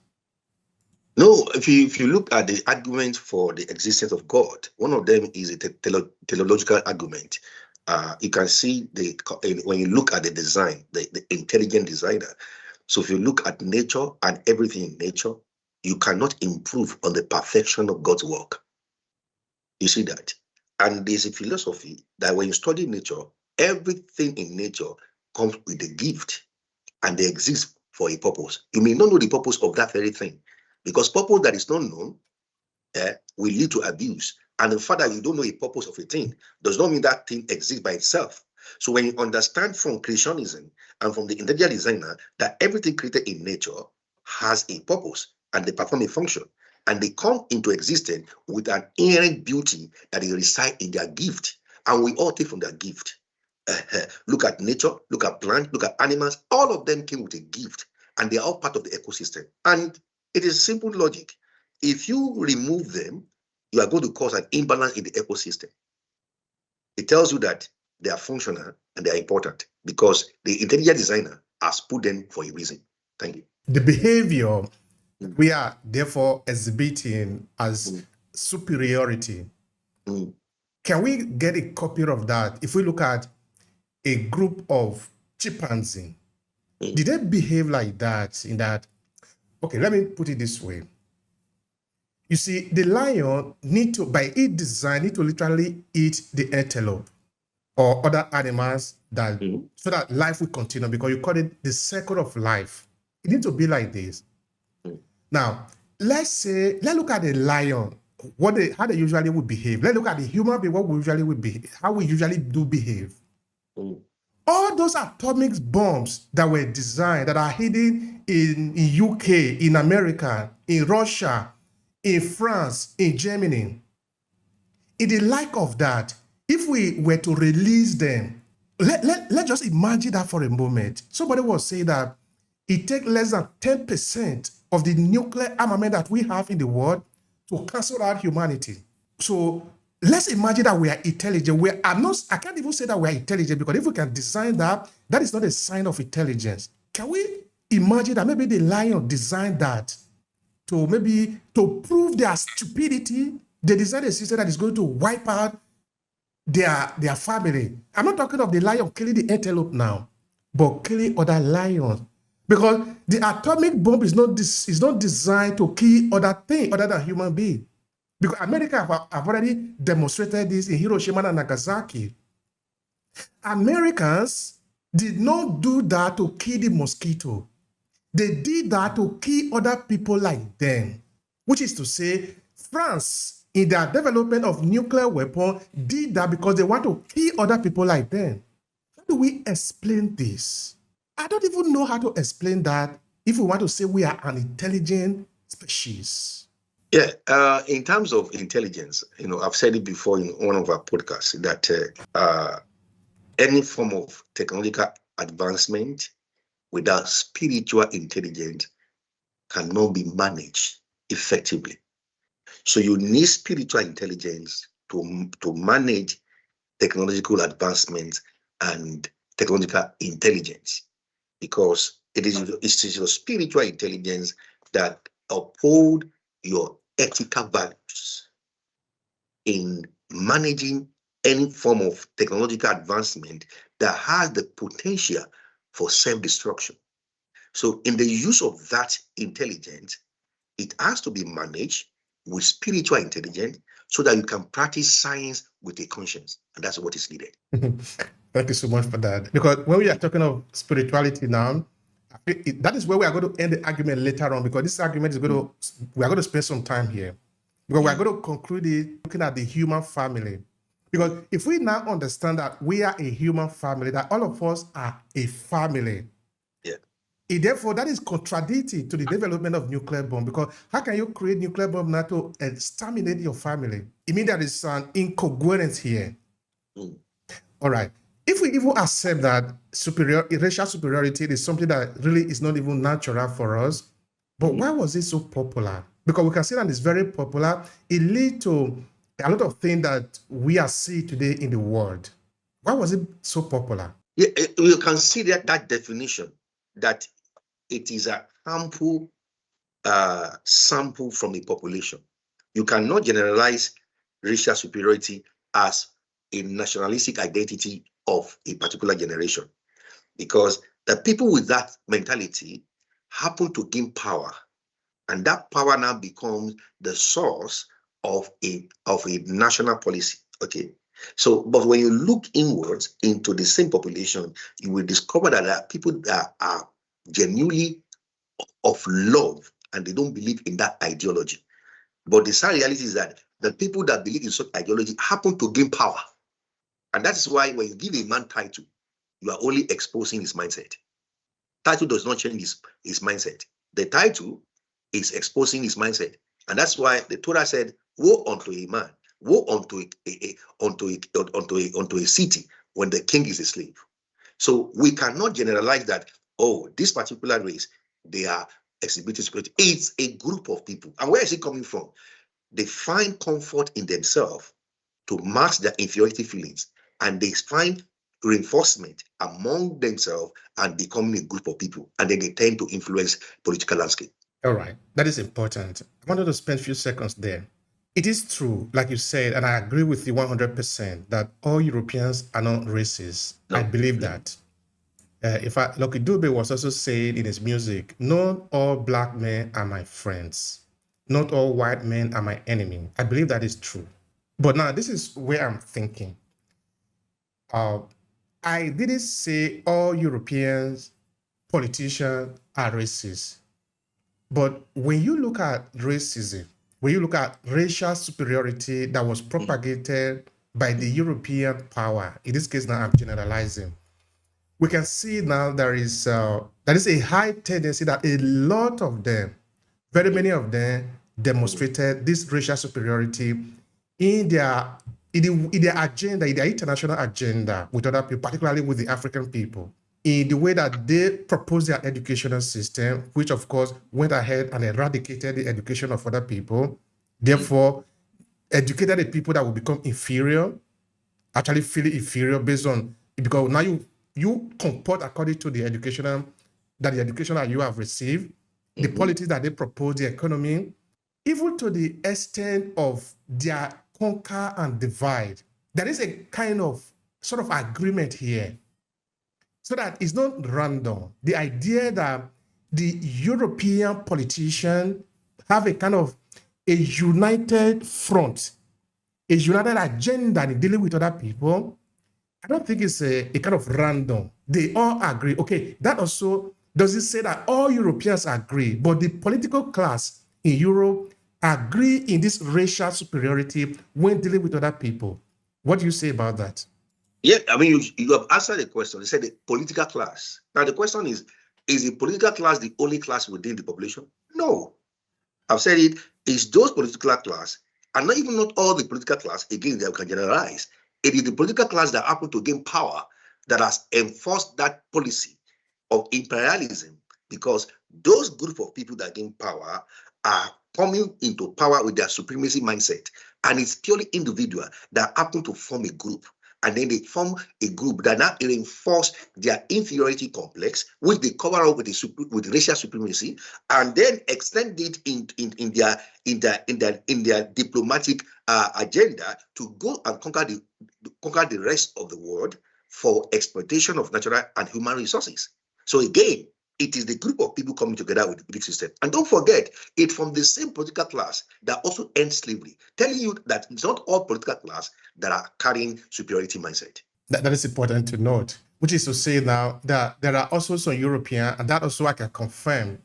No, if you look at the argument for the existence of God, one of them is a teleological argument. You can see when you look at the design, the intelligent designer. So if you look at nature and everything in nature, you cannot improve on the perfection of God's work. You see that? And there's a philosophy that when you study nature, everything in nature comes with a gift and they exist for a purpose. You may not know the purpose of that very thing, because purpose that is not known will lead to abuse. And the fact that you don't know a purpose of a thing does not mean that thing exists by itself. So when you understand from creationism and from the intelligent designer that everything created in nature has a purpose and they perform a function, and they come into existence with an inherent beauty that they reside in their gift, and we all take from their gift. Look at nature, look at plants, look at animals, all of them came with a gift, and they are all part of the ecosystem. And it is simple logic. If you remove them, you are going to cause an imbalance in the ecosystem. It tells you that they are functional and they are important because the intelligent designer has put them for a reason. Thank you. The behavior we are therefore exhibiting as superiority. Can we get a copy of that? If we look at a group of chimpanzees, did they behave like that in that? Okay, let me put it this way. You see, the lion by its design, need to literally eat the antelope or other animals so that life will continue, because you call it the circle of life. It needs to be like this. Now, let's look at the lion, how they usually would behave. Let's look at the human being, how we usually do behave. All those atomic bombs that were designed, that are hidden in UK, in America, in Russia, in France, in Germany, in the like of that, if we were to release them, let's just imagine that for a moment. Somebody was saying that it takes less than 10% of the nuclear armament that we have in the world to cancel out humanity. So let's imagine that we are intelligent. I can't even say that we are intelligent, because if we can design that, that is not a sign of intelligence. Can we imagine that maybe the lion designed that to prove their stupidity? They designed a system that is going to wipe out their family. I'm not talking of the lion killing the antelope now, but killing other lions. Because the atomic bomb is not designed to kill other things other than human beings. Because America have already demonstrated this in Hiroshima and Nagasaki. Americans did not do that to kill the mosquito. They did that to kill other people like them. Which is to say, France, in their development of nuclear weapons, did that because they want to kill other people like them. How do we explain this? I don't even know how to explain that if we want to say we are an intelligent species. Yeah, in terms of intelligence, I've said it before in one of our podcasts that any form of technological advancement without spiritual intelligence cannot be managed effectively. So you need spiritual intelligence to manage technological advancement and technological intelligence, because it is your spiritual intelligence that uphold your ethical values in managing any form of technological advancement that has the potential for self-destruction. So in the use of that intelligence, it has to be managed with spiritual intelligence so that you can practice science with a conscience. And that's what is needed. Thank you so much for that. Because when we are talking of spirituality now, that is where we are going to end the argument later on, because this argument is we are going to spend some time here. Because we are going to conclude it looking at the human family. Because if we now understand that we are a human family, that all of us are a family, therefore that is contradictory to the development of nuclear bomb. Because how can you create nuclear bomb now to exterminate your family? It means there is an incongruence here. All right. If we even accept that racial superiority is something that really is not even natural for us, but why was it so popular? Because we can see that it's very popular. It leads to a lot of things that we are seeing today in the world. Why was it so popular? Yeah, you can see that definition, that it is a harmful sample from the population. You cannot generalize racial superiority as a nationalistic identity of a particular generation, because the people with that mentality happen to gain power, and that power now becomes the source of a national policy. Okay, so but when you look inwards into the same population, you will discover that there are people that are genuinely of love and they don't believe in that ideology. But the sad reality is that the people that believe in such ideology happen to gain power. And that's why when you give a man title, you are only exposing his mindset. Title does not change his mindset. The title is exposing his mindset. And that's why the Torah said, woe unto a man, woe unto a city when the king is a slave. So we cannot generalize that, oh, this particular race, they are exhibiting superiority. It's a group of people. And where is it coming from? They find comfort in themselves to mask their inferiority feelings, and they find reinforcement among themselves and becoming a group of people, and then they tend to influence political landscape. All right, that is important. I wanted to spend a few seconds there. It is true, like you said, and I agree with you 100% that all Europeans are not racist. No. I believe that. Lucky Dube was also saying in his music, not all black men are my friends. Not all white men are my enemy. I believe that is true. But now this is where I'm thinking. I didn't say all Europeans politicians are racist. But when you look at racism, when you look at racial superiority that was propagated by the European power, in this case now I'm generalizing, we can see now there is a high tendency that a lot of them, very many of them, demonstrated this racial superiority in their agenda, in their international agenda with other people, particularly with the African people, in the way that they proposed their educational system, which of course went ahead and eradicated the education of other people, therefore educated the people that will become inferior, actually feel inferior based on, because now you comport according to the education that you have received, the policies that they propose, the economy, even to the extent of their conquer and divide. There is a kind of sort of agreement here, so that it's not random. The idea that the European politicians have a kind of a united front, a united agenda in dealing with other people, I don't think it's a kind of random. They all agree. Okay, that also doesn't say that all Europeans agree, but the political class in Europe agree in this racial superiority when dealing with other people. What do you say about that? Yeah, I mean, you have answered the question. You said the political class. Now, the question is the political class the only class within the population? No. I've said it is those political class, and not all the political class, again, they can generalize. It is the political class that happen to gain power that has enforced that policy of imperialism, because those group of people that gain power are coming into power with their supremacy mindset, and it's purely individual that happen to form a group. and then they form a group that now reinforce their inferiority complex, which they cover up with racial supremacy, and then extend it in their diplomatic agenda to go and conquer the rest of the world for exploitation of natural and human resources. So again, it is the group of people coming together with the belief system. And don't forget, it's from the same political class that also ends slavery, telling you that it's not all political class that are carrying superiority mindset. That is important to note, which is to say now that there are also some European, and that also I can confirm,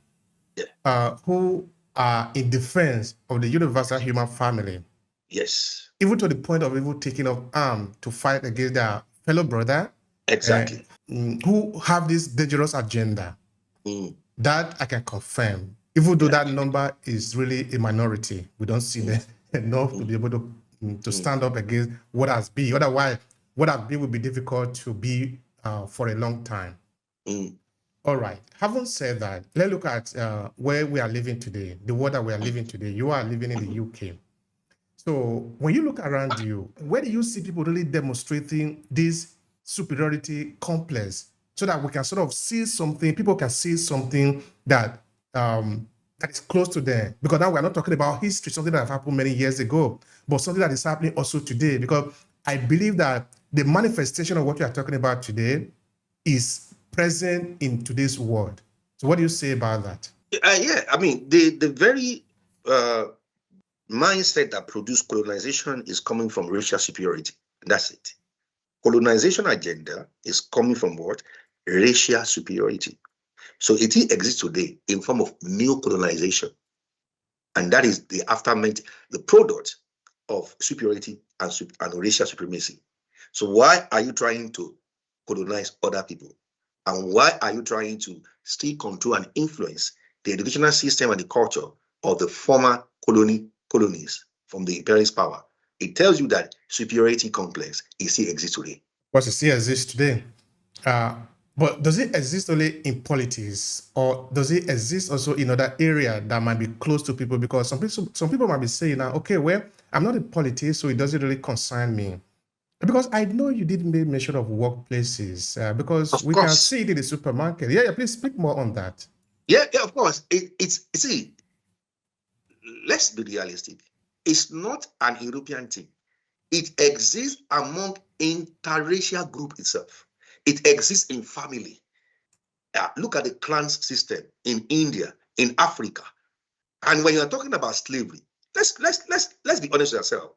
who are in defense of the universal human family. Yes. Even to the point of even taking up arms to fight against their fellow brother. Exactly. Who have this dangerous agenda. That I can confirm, even though that number is really a minority. We don't see them enough to be able to stand up against what has been. Otherwise, what has been will be difficult to be for a long time. All right. Having said that, let's look at where we are living today, the world that we are living today. You are living in the UK. So when you look around you, where do you see people really demonstrating this superiority complex, so that we can sort of see something, people can see something that that is close to them? Because now we're not talking about history, something that happened many years ago, but something that is happening also today. Because I believe that the manifestation of what we are talking about today is present in today's world. So what do you say about that? Yeah, I mean, the very mindset that produced colonization is coming from racial superiority. That's it. Colonization agenda is coming from what? Racial superiority. So it exists today in form of neo-colonization. And that is the aftermath, the product of superiority and racial supremacy. So why are you trying to colonize other people? And why are you trying to still control and influence the educational system and the culture of the former colonies from the imperialist power? It tells you that superiority complex still exists today. What it still exists today. But does it exist only in politics, or does it exist also in other areas that might be close to people? Because some people might be saying now, okay, well, I'm not in politics, so it doesn't really concern me. Because I know you did make mention of workplaces, because we can see it in the supermarket. Yeah, please speak more on that. Yeah, of course. See, let's be realistic. It's not an European thing. It exists among interracial group itself. It exists in family. Look at the clans system in India, in Africa. And when you're talking about slavery, let's be honest with ourselves.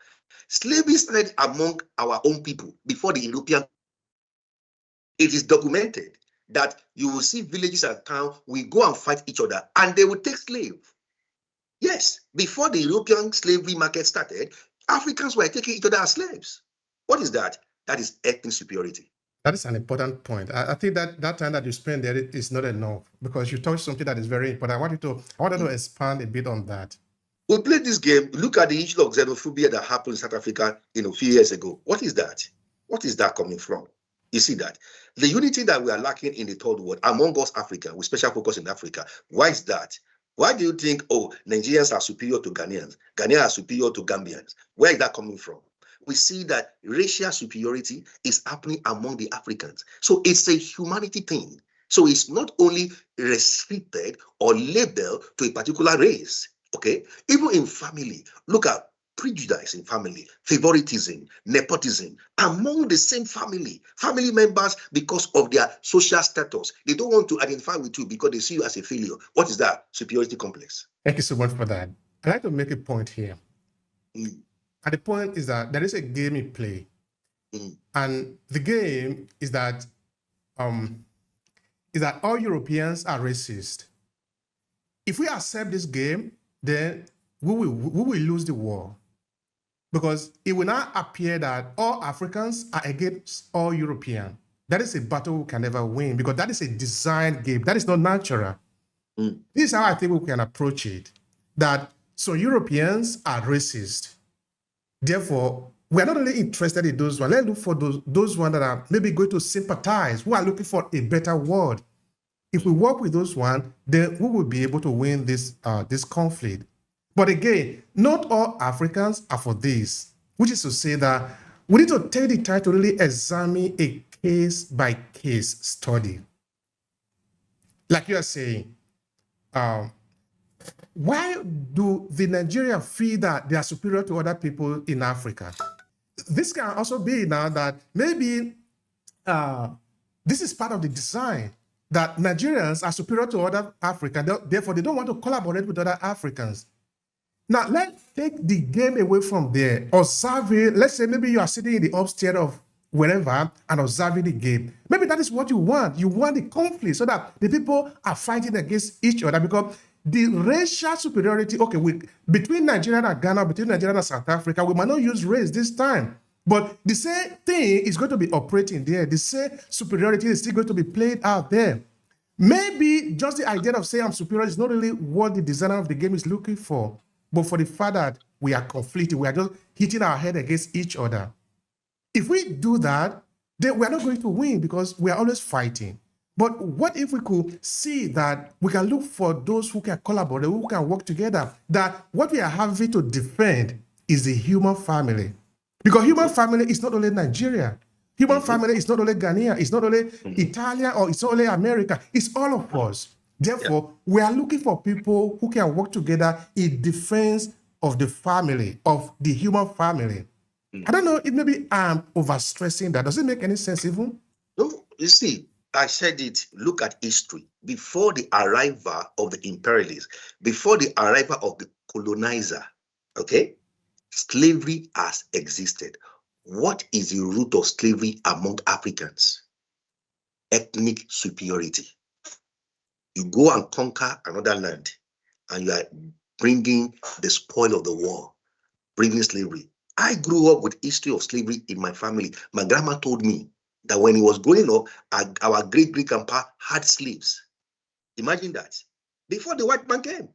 Slavery started among our own people before the European. It is documented that you will see villages and towns, we go and fight each other, and they will take slave. Yes, before the European slavery market started, Africans were taking each other as slaves. What is that? That is ethnic superiority. That is an important point. I think that time that you spend there is not enough, because you touched something that is very important. I wanted to expand a bit on that. We played this game. Look at the issue of xenophobia that happened in South Africa, a few years ago. What is that? What is that coming from? You see that? The unity that we are lacking in the third world among us Africa, with special focus in Africa. Why is that? Why do you think, Nigerians are superior to Ghanaians? Ghanaians are superior to Gambians? Where is that coming from? We see that racial superiority is happening among the Africans. So it's a humanity thing. So it's not only restricted or labeled to a particular race. Okay? Even in family, look at prejudice in family, favoritism, nepotism among the same family members, because of their social status. They don't want to identify with you because they see you as a failure. What is that? Superiority complex. Thank you so much for that. I'd like to make a point here. And the point is that there is a game in play. And the game is that all Europeans are racist. If we accept this game, then we will lose the war. Because it will not appear that all Africans are against all Europeans. That is a battle we can never win, because that is a designed game. That is not natural. This is how I think we can approach it. That so Europeans are racist. Therefore, we are not only interested in those ones. Let's look for those ones that are maybe going to sympathize, who are looking for a better world. If we work with those ones, then we will be able to win this conflict. But again, not all Africans are for this, which is to say that we need to take the time to really examine a case-by-case study. Like you are saying, why do the Nigerians feel that they are superior to other people in Africa? This can also be now that maybe this is part of the design that Nigerians are superior to other Africans. Therefore, they don't want to collaborate with other Africans. Now, let's take the game away from there. Observing, let's say maybe you are sitting in the upstairs of wherever and observing the game. Maybe that is what you want. You want the conflict so that the people are fighting against each other, because the racial superiority, okay, between Nigeria and Ghana, between Nigeria and South Africa, we might not use race this time. But the same thing is going to be operating there. The same superiority is still going to be played out there. Maybe just the idea of saying I'm superior is not really what the designer of the game is looking for. But for the fact that we are conflicting, we are just hitting our head against each other. If we do that, then we are not going to win, because we are always fighting. But what if we could see that we can look for those who can collaborate, who can work together, that what we are having to defend is the human family. Because human family is not only Nigeria. Human family is not only Ghanaian, it's not only Italian, or it's not only America, it's all of us. Therefore, we are looking for people who can work together in defense of the family, of the human family. I don't know if maybe I'm overstressing that. Does it make any sense even? No, you see, I said it, look at history. Before the arrival of the imperialists, before the arrival of the colonizer, okay, slavery has existed. What is the root of slavery among Africans? Ethnic superiority. You go and conquer another land, and you are bringing the spoil of the war, bringing slavery. I grew up with history of slavery in my family. My grandma told me that when he was growing up, our great-great-grandpa had slaves. Imagine that. Before the white man came,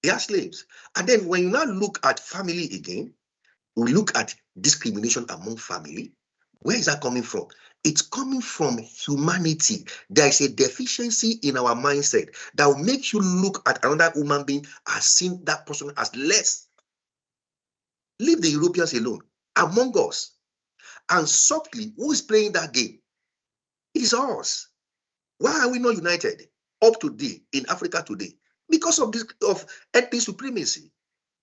they had slaves. And then when you now look at family again, we look at discrimination among family. Where is that coming from? It's coming from humanity. There is a deficiency in our mindset that will make you look at another human being as seeing that person as less. Leave the Europeans alone. Among us. And subtly, who is playing that game? It is us. Why are we not united up to date in Africa today? Because of this, of ethnic supremacy.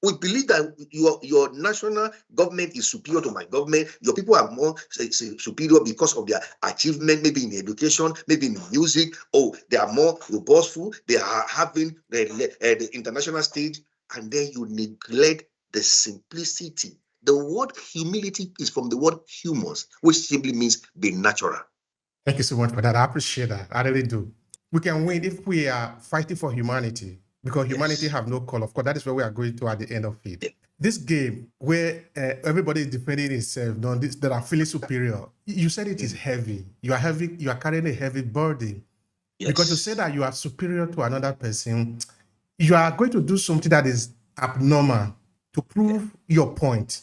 We believe that your national government is superior to my government. Your people are more superior because of their achievement, maybe in education, maybe in music. Oh, they are more robustful. They are having the international stage. And then you neglect the simplicity. The word humility is from the word humus, which simply means be natural. Thank you so much for that. I appreciate that. I really do. We can win if we are fighting for humanity, because humanity have no call. Of course, that is where we are going to at the end of it. This game where everybody is defending itself, that are feeling superior. You said it is heavy. You are carrying a heavy burden. Because you say that you are superior to another person. You are going to do something that is abnormal to prove your point.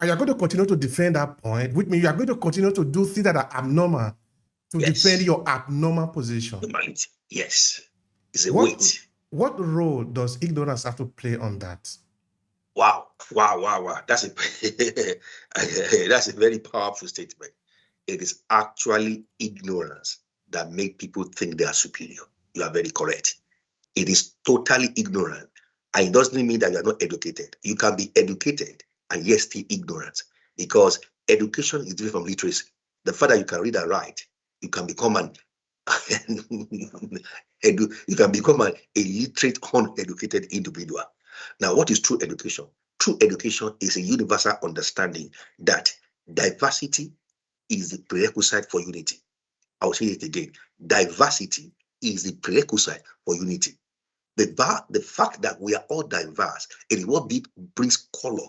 And you're going to continue to defend that point, which means you are going to continue to do things that are abnormal to defend your abnormal position. Humanity. Yes. It's a weight. What role does ignorance have to play on that? Wow. That's a very powerful statement. It is actually ignorance that make people think they are superior. You are very correct. It is totally ignorant. And it doesn't mean that you are not educated. You can be educated and yet still ignorant, because education is different from literacy. The fact that you can read and write, you can become an illiterate, uneducated individual. Now, what is true education? True education is a universal understanding that diversity is the prerequisite for unity. I'll say it again. Diversity is the prerequisite for unity. The fact that we are all diverse is what brings color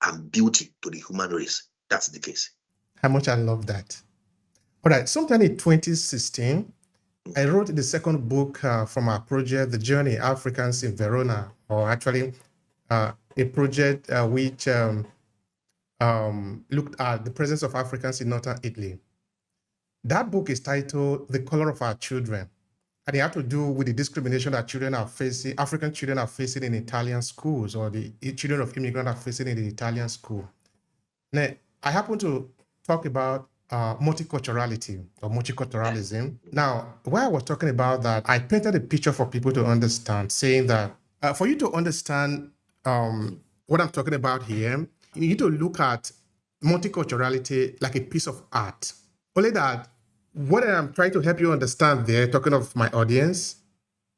and beauty to the human race. That's the case. How much I love that. All right, sometime in 2016, I wrote the second book from our project, The Journey, Africans in Verona, or actually a project which looked at the presence of Africans in northern Italy. That book is titled The Color of Our Children, and it had to do with the discrimination that children are facing, African children are facing in Italian schools, or the children of immigrants are facing in the Italian school. Now, I happen to talk about multiculturality or multiculturalism. Now, while I was talking about that, I painted a picture for people to understand, saying that for you to understand what I'm talking about here, you need to look at multiculturality like a piece of art. Only that what I'm trying to help you understand there, talking of my audience,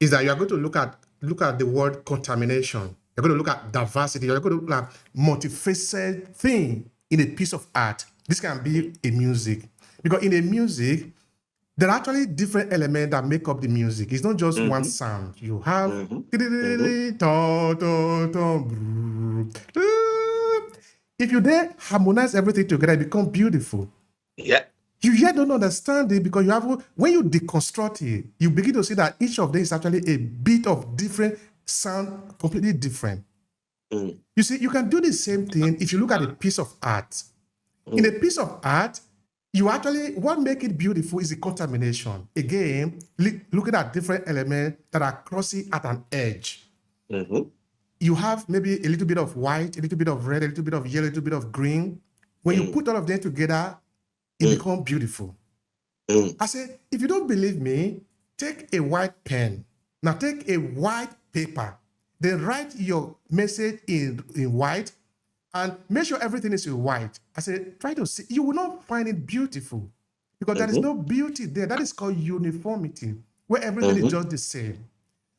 is that you are going to look at the word contamination. You're going to look at diversity. You're going to look at multifaceted thing in a piece of art. This can be a music. Because in a music, there are actually different elements that make up the music. It's not just one sound. You have if you then harmonize everything together, it becomes beautiful. Yeah. You yet don't understand it because when you deconstruct it, you begin to see that each of them is actually a bit of different sound, completely different. You see, you can do the same thing if you look at a piece of art. In a piece of art, what makes it beautiful is the contamination. Again, looking at different elements that are crossing at an edge. You have maybe a little bit of white, a little bit of red, a little bit of yellow, a little bit of green. When you put all of them together, it becomes beautiful. I said, if you don't believe me, take a white pen. Now take a white paper. Then write your message in white and make sure everything is in white. I said, try to see. You will not find it beautiful because there is no beauty there. That is called uniformity, where everything is just the same.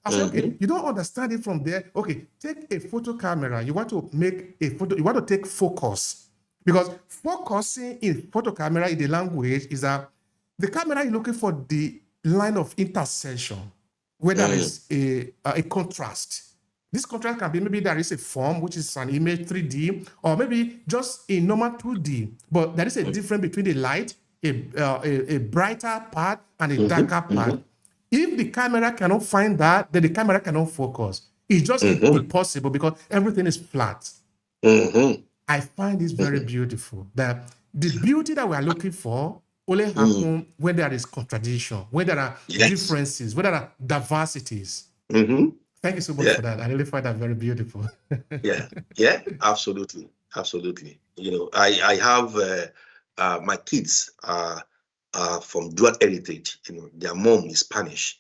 I said, okay, you don't understand it from there. Okay, take a photo camera. You want to make a photo. You want to take focus. Because focusing in photo camera in the language is that the camera is looking for the line of intersection where there is a contrast. This contrast can be maybe there is a form, which is an image 3D, or maybe just a normal 2D. But there is a difference between the light, a brighter part, and a darker part. If the camera cannot find that, then the camera cannot focus. It's just impossible because everything is flat. I find this very beautiful. That the beauty that we are looking for only happens when there is contradiction, when there are differences, when there are diversities. Thank you so much for that. I really find that very beautiful. Yeah, absolutely. You know, I have my kids are from dual heritage. You know, their mom is Spanish,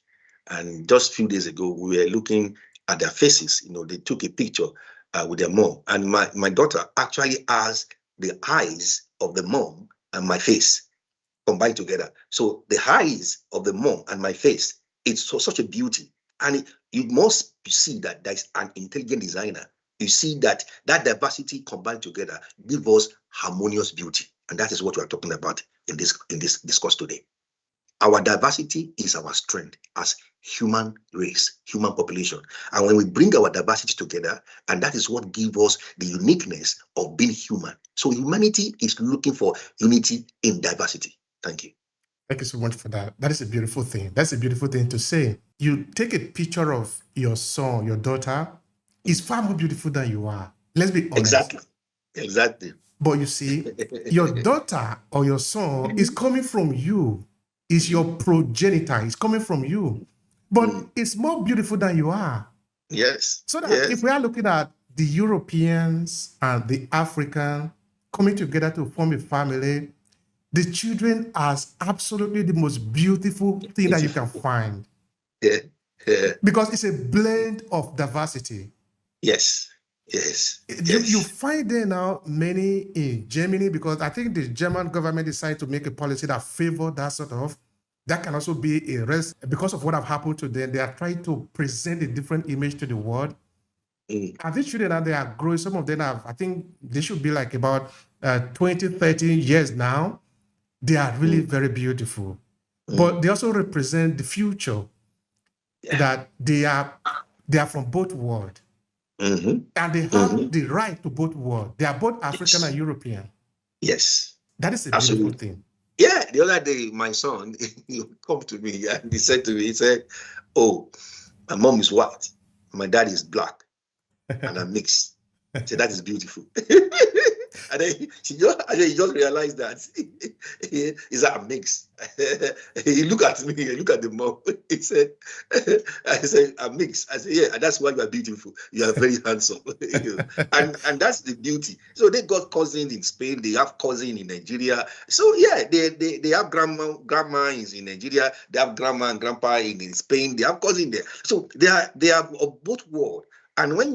and just a few days ago we were looking at their faces. You know, they took a picture with their mom, and my daughter actually has the eyes of the mom and my face combined together. So the eyes of the mom and my face, it's such a beauty. And you must see that there's an intelligent designer. You see that diversity combined together gives us harmonious beauty. And that is what we are talking about in this discourse today. Our diversity is our strength as human race, human population. And when we bring our diversity together, and that is what gives us the uniqueness of being human. So humanity is looking for unity in diversity. Thank you. Thank you so much for that. That is a beautiful thing. That's a beautiful thing to say. You take a picture of your son, your daughter, is far more beautiful than you are. Let's be honest. Exactly. But you see, your daughter or your son is coming from you. Is your progenitor. It's coming from you. But it's more beautiful than you are. Yes. So that if we are looking at the Europeans and the African coming together to form a family, the children are absolutely the most beautiful thing that you can find. Because it's a blend of diversity. Yes. You find there now many in Germany, because I think the German government decided to make a policy that favor that sort of. That can also be a rest because of what have happened to them. They are trying to present a different image to the world. And these children now, they are growing. Some of them I think they should be like about 20, 30 years now. They are really very beautiful. But they also represent the future, that they are from both worlds. And they have the right to both worlds. They are both African and European. Yes. That is a beautiful thing. Yeah, the other day, my son, he come to me and he said to me, he said, oh, my mom is white, my dad is black, and I'm mixed. I said, that is beautiful. and then he just realized that he's a mix. He looked at me, he looked at the mom. He said, I said, a mix. I said, yeah, and that's why you are beautiful. You are very handsome. And that's the beauty. So they got cousins in Spain, they have cousins in Nigeria. So yeah, they have grandma is in Nigeria, they have grandma and grandpa in Spain, they have cousins there. So they are of both worlds. And when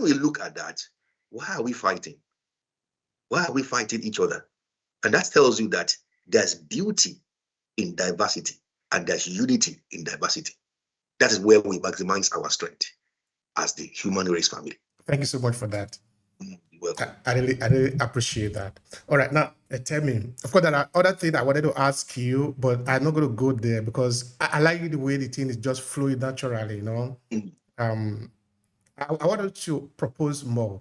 we look at that, why are we fighting? Why are we fighting each other? And that tells you that there's beauty in diversity and there's unity in diversity. That is where we maximize our strength as the human race family. Thank you so much for that. You're welcome. I really appreciate that. All right, now tell me. Of course, there are other things I wanted to ask you, but I'm not going to go there because I like the way the thing is just flowing naturally. You know, I wanted to propose more.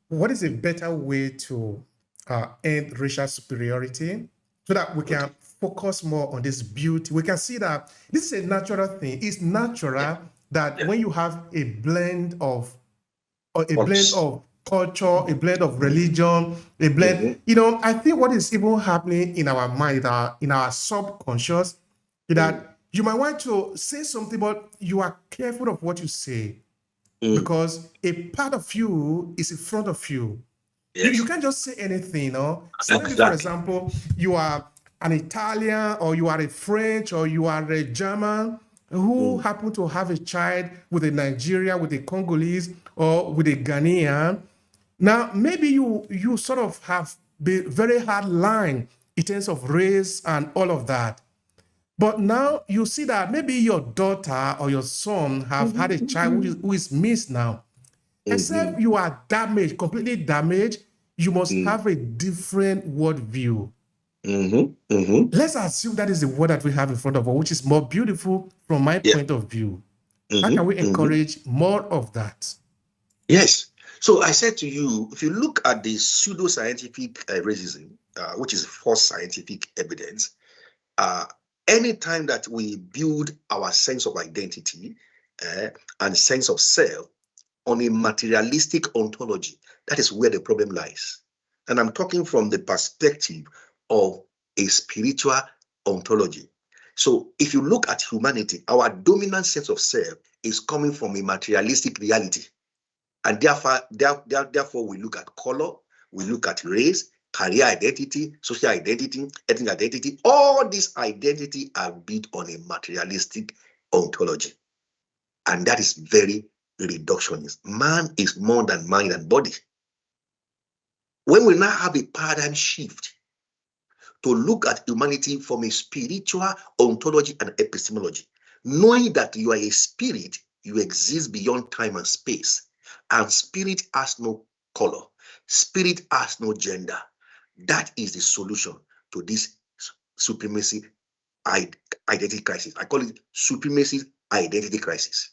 What is a better way to end racial superiority so that we can focus more on this beauty? We can see that this is a natural thing. It's natural that when you have a blend of culture, a blend of religion, a blend, I think what is even happening in our mind, in our subconscious, is that you might want to say something, but you are careful of what you say because a part of you is in front of you. Yes. You can't just say anything, Exactly. For example, you are an Italian or you are a French or you are a German who happen to have a child with a Nigeria, with a Congolese or with a Ghanaian. Now, maybe you sort of have the very hard line in terms of race and all of that. But now you see that maybe your daughter or your son have had a child who is missed now. Except you are damaged, completely damaged, you must have a different worldview. Let's assume that is the word that we have in front of us, which is more beautiful from my point of view. How can we encourage more of that? Yes. So I said to you, if you look at the pseudo-scientific racism, which is false scientific evidence, anytime that we build our sense of identity and sense of self on a materialistic ontology, that is where the problem lies. And I'm talking from the perspective of a spiritual ontology. So if you look at humanity, our dominant sense of self is coming from a materialistic reality. And therefore we look at color, we look at race, career identity, social identity, ethnic identity. All these identity are built on a materialistic ontology. And that is very reductionist. Man is more than mind and body. When we now have a paradigm shift to look at humanity from a spiritual ontology and epistemology, knowing that you are a spirit, you exist beyond time and space, and spirit has no color, spirit has no gender. That is the solution to this supremacy identity crisis. I call it supremacy identity crisis.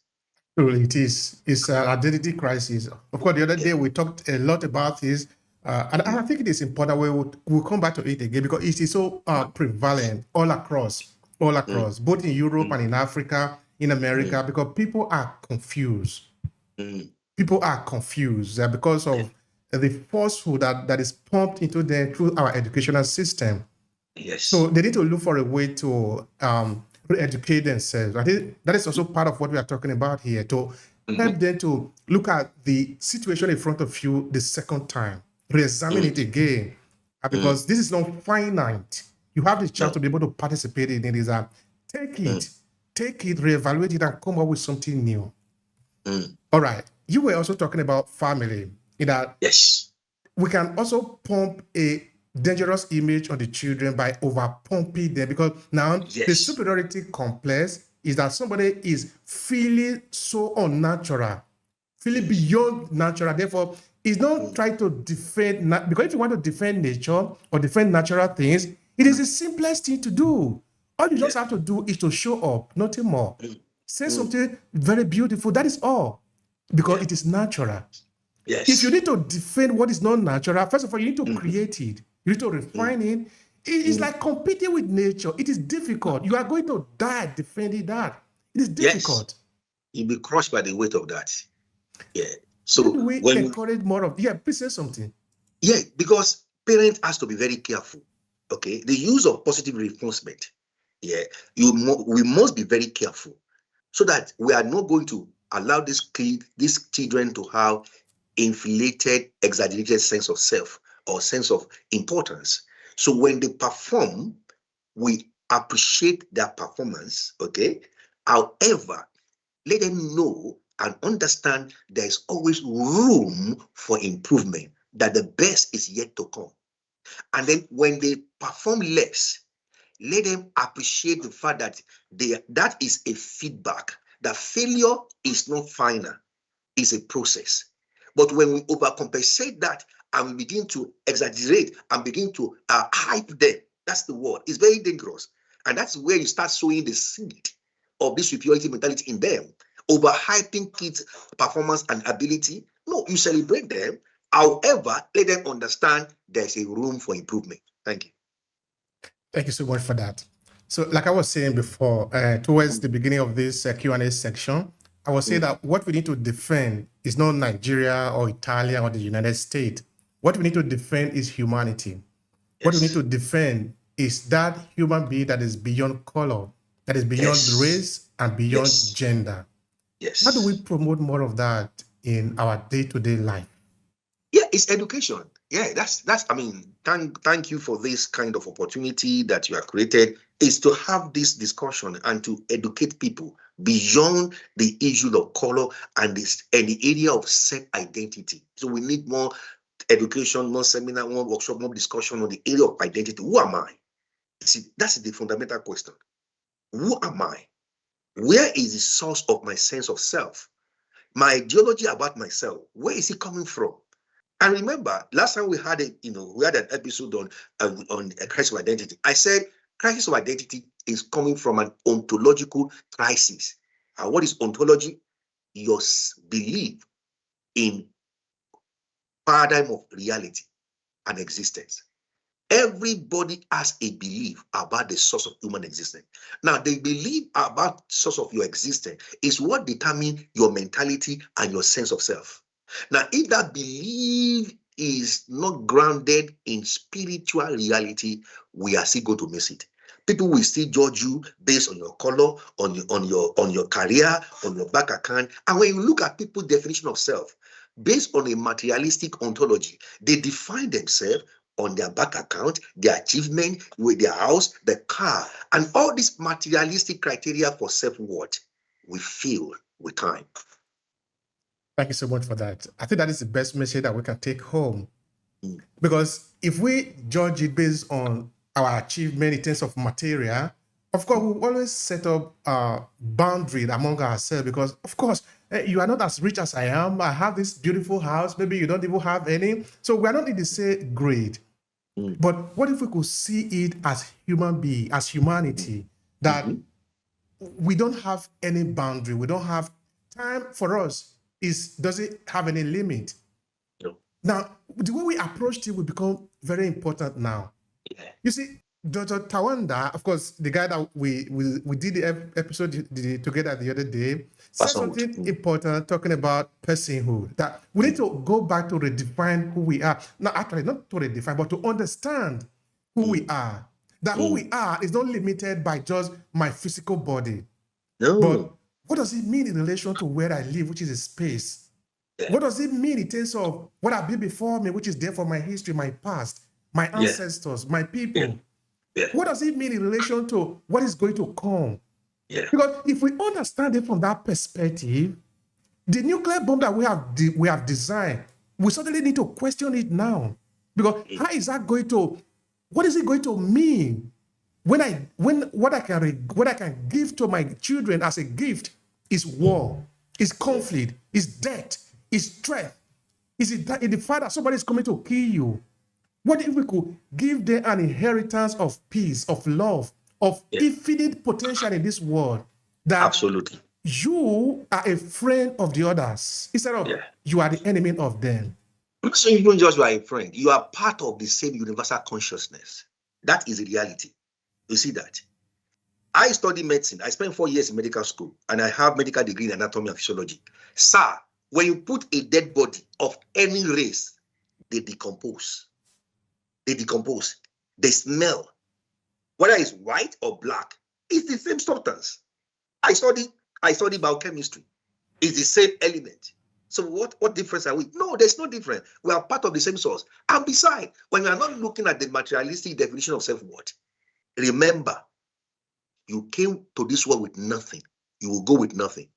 It is. It's an identity crisis. Of course, the other day we talked a lot about this, and I think it is important. We'll come back to it again because it is so prevalent all across, both in Europe and in Africa, in America, because people are confused. People are confused because of the falsehood that is pumped into them through our educational system. Yes. So they need to look for a way to educate themselves. I think that is also part of what we are talking about here, to help them to look at the situation in front of you the second time, re-examine it again, because this is not finite. You have the chance to be able to participate in it. Take it, reevaluate it, and come up with something new. All right. You were also talking about family, in that we can also pump a dangerous image on the children by over pumping them, because now the superiority complex is that somebody is feeling so unnatural, feeling beyond natural. Therefore, it's not trying to defend, because if you want to defend nature or defend natural things, it is the simplest thing to do. All you just have to do is to show up, nothing more. Say something very beautiful, that is all, because it is natural. If you need to defend what is not natural, first of all, you need to create it. You need to refine it. It is like competing with nature. It is difficult. You are going to die defending that. It is difficult. You'll be crushed by the weight of that. So when we encourage more of, please say something. Because parent has to be very careful. Okay, the use of positive reinforcement. Yeah, we must be very careful so that we are not going to allow these children to have inflated, exaggerated sense of self or sense of importance. So when they perform, we appreciate their performance. Okay, however, let them know and understand there is always room for improvement, that the best is yet to come. And then when they perform less, let them appreciate the fact that that is a feedback. That failure is not final, it's a process. But when we overcompensate that and we begin to exaggerate and begin to hype them, that's the word. It's very dangerous. And that's where you start sowing the seed of this superiority mentality in them. Overhyping kids' performance and ability. No, you celebrate them. However, let them understand there's a room for improvement. Thank you. Thank you so much for that. So like I was saying before, towards the beginning of this Q&A section, I was saying that what we need to defend is not Nigeria or Italy or the United States. What we need to defend is humanity. Yes. What we need to defend is that human being that is beyond color, that is beyond race and beyond gender. Yes. How do we promote more of that in our day-to-day life? Yeah, it's education. Yeah, that's I mean, thank you for this kind of opportunity that you have created, is to have this discussion and to educate people beyond the issue of color and the area of self-identity. So we need more education, more seminar, more workshop, more discussion on the area of identity. Who am I? See, that's the fundamental question. Who am I? Where is the source of my sense of self? My ideology about myself, where is it coming from? And remember, last time we had an episode on a crisis of identity. I said crisis of identity is coming from an ontological crisis. And what is ontology? Your belief in paradigm of reality and existence. Everybody has a belief about the source of human existence. Now, the belief about source of your existence is what determines your mentality and your sense of self. Now, if that belief is not grounded in spiritual reality, we are still going to miss it. People will still judge you based on your color, on your career, on your bank account. And when you look at people's definition of self, based on a materialistic ontology, they define themselves on their bank account, their achievement, with their house, the car, and all these materialistic criteria for self-worth we feel with time. Thank you so much for that. I think that is the best message that we can take home. Because if we judge it based on our achievement in terms of material, of course, we always set up a boundary among ourselves because, of course, you are not as rich as I am. I have this beautiful house. Maybe you don't even have any. So we are not in the same grade. But what if we could see it as human being, as humanity, that we don't have any boundary. We don't have time for us. Does it have any limit? No. Now, the way we approach it will become very important now. Yeah. You see, Dr. Tawanda, of course, the guy that we did the episode together the other day, said something important talking about personhood, that we need to go back to redefine who we are. Now, actually, not to redefine, but to understand who we are. That who we are is not limited by just my physical body. No. But what does it mean in relation to where I live, which is a space? Yeah. What does it mean in terms of what I've been before me, which is there for my history, my past, my ancestors, my people? Yeah. Yeah. What does it mean in relation to what is going to come? Yeah. Because if we understand it from that perspective, the nuclear bomb that we have designed, we certainly need to question it now. Because how is that going to, what is it going to mean when what I can give to my children as a gift is war, is conflict, is death, is strength, is it that in the fact that somebody is coming to kill you? What if we could give them an inheritance of peace, of love, of infinite potential in this world? That absolutely you are a friend of the others instead of you are the enemy of them. So you don't just you are a friend, you are part of the same universal consciousness. That is the reality. You see that? I study medicine. I spent 4 years in medical school and I have medical degree in anatomy and physiology. Sir, when you put a dead body of any race, they decompose. they decompose. They smell. Whether it's white or black, it's the same substance. I study biochemistry. It's the same element. So what difference are we? No, there's no difference. We are part of the same source. And besides, when we are not looking at the materialistic definition of self-worth, remember, you came to this world with nothing. You will go with nothing.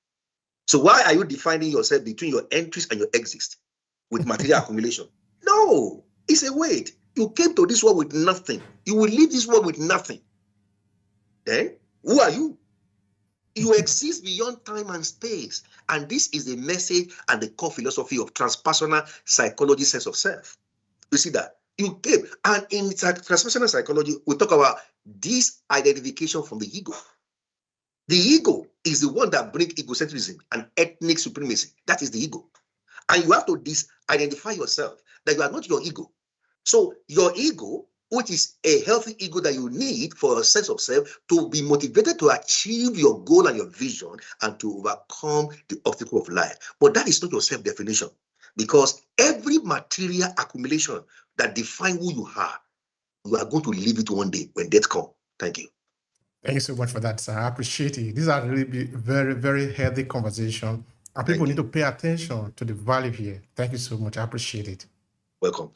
So why are you defining yourself between your entries and your exits with material accumulation? No, it's a weight. You came to this world with nothing. You will leave this world with nothing. Then, who are you? You exist beyond time and space. And this is the message and the core philosophy of transpersonal psychology sense of self. You see that? You came. And in transpersonal psychology, we talk about disidentification from the ego. The ego is the one that brings egocentrism and ethnic supremacy. That is the ego. And you have to disidentify yourself, that you are not your ego. So your ego, which is a healthy ego that you need for a sense of self to be motivated to achieve your goal and your vision and to overcome the obstacle of life. But that is not your self-definition, because every material accumulation that defines who you are going to leave it one day when death comes. Thank you. Thank you so much for that, sir. I appreciate it. These are really very, very healthy conversation. And people need to pay attention to the value here. Thank you so much. I appreciate it. Welcome.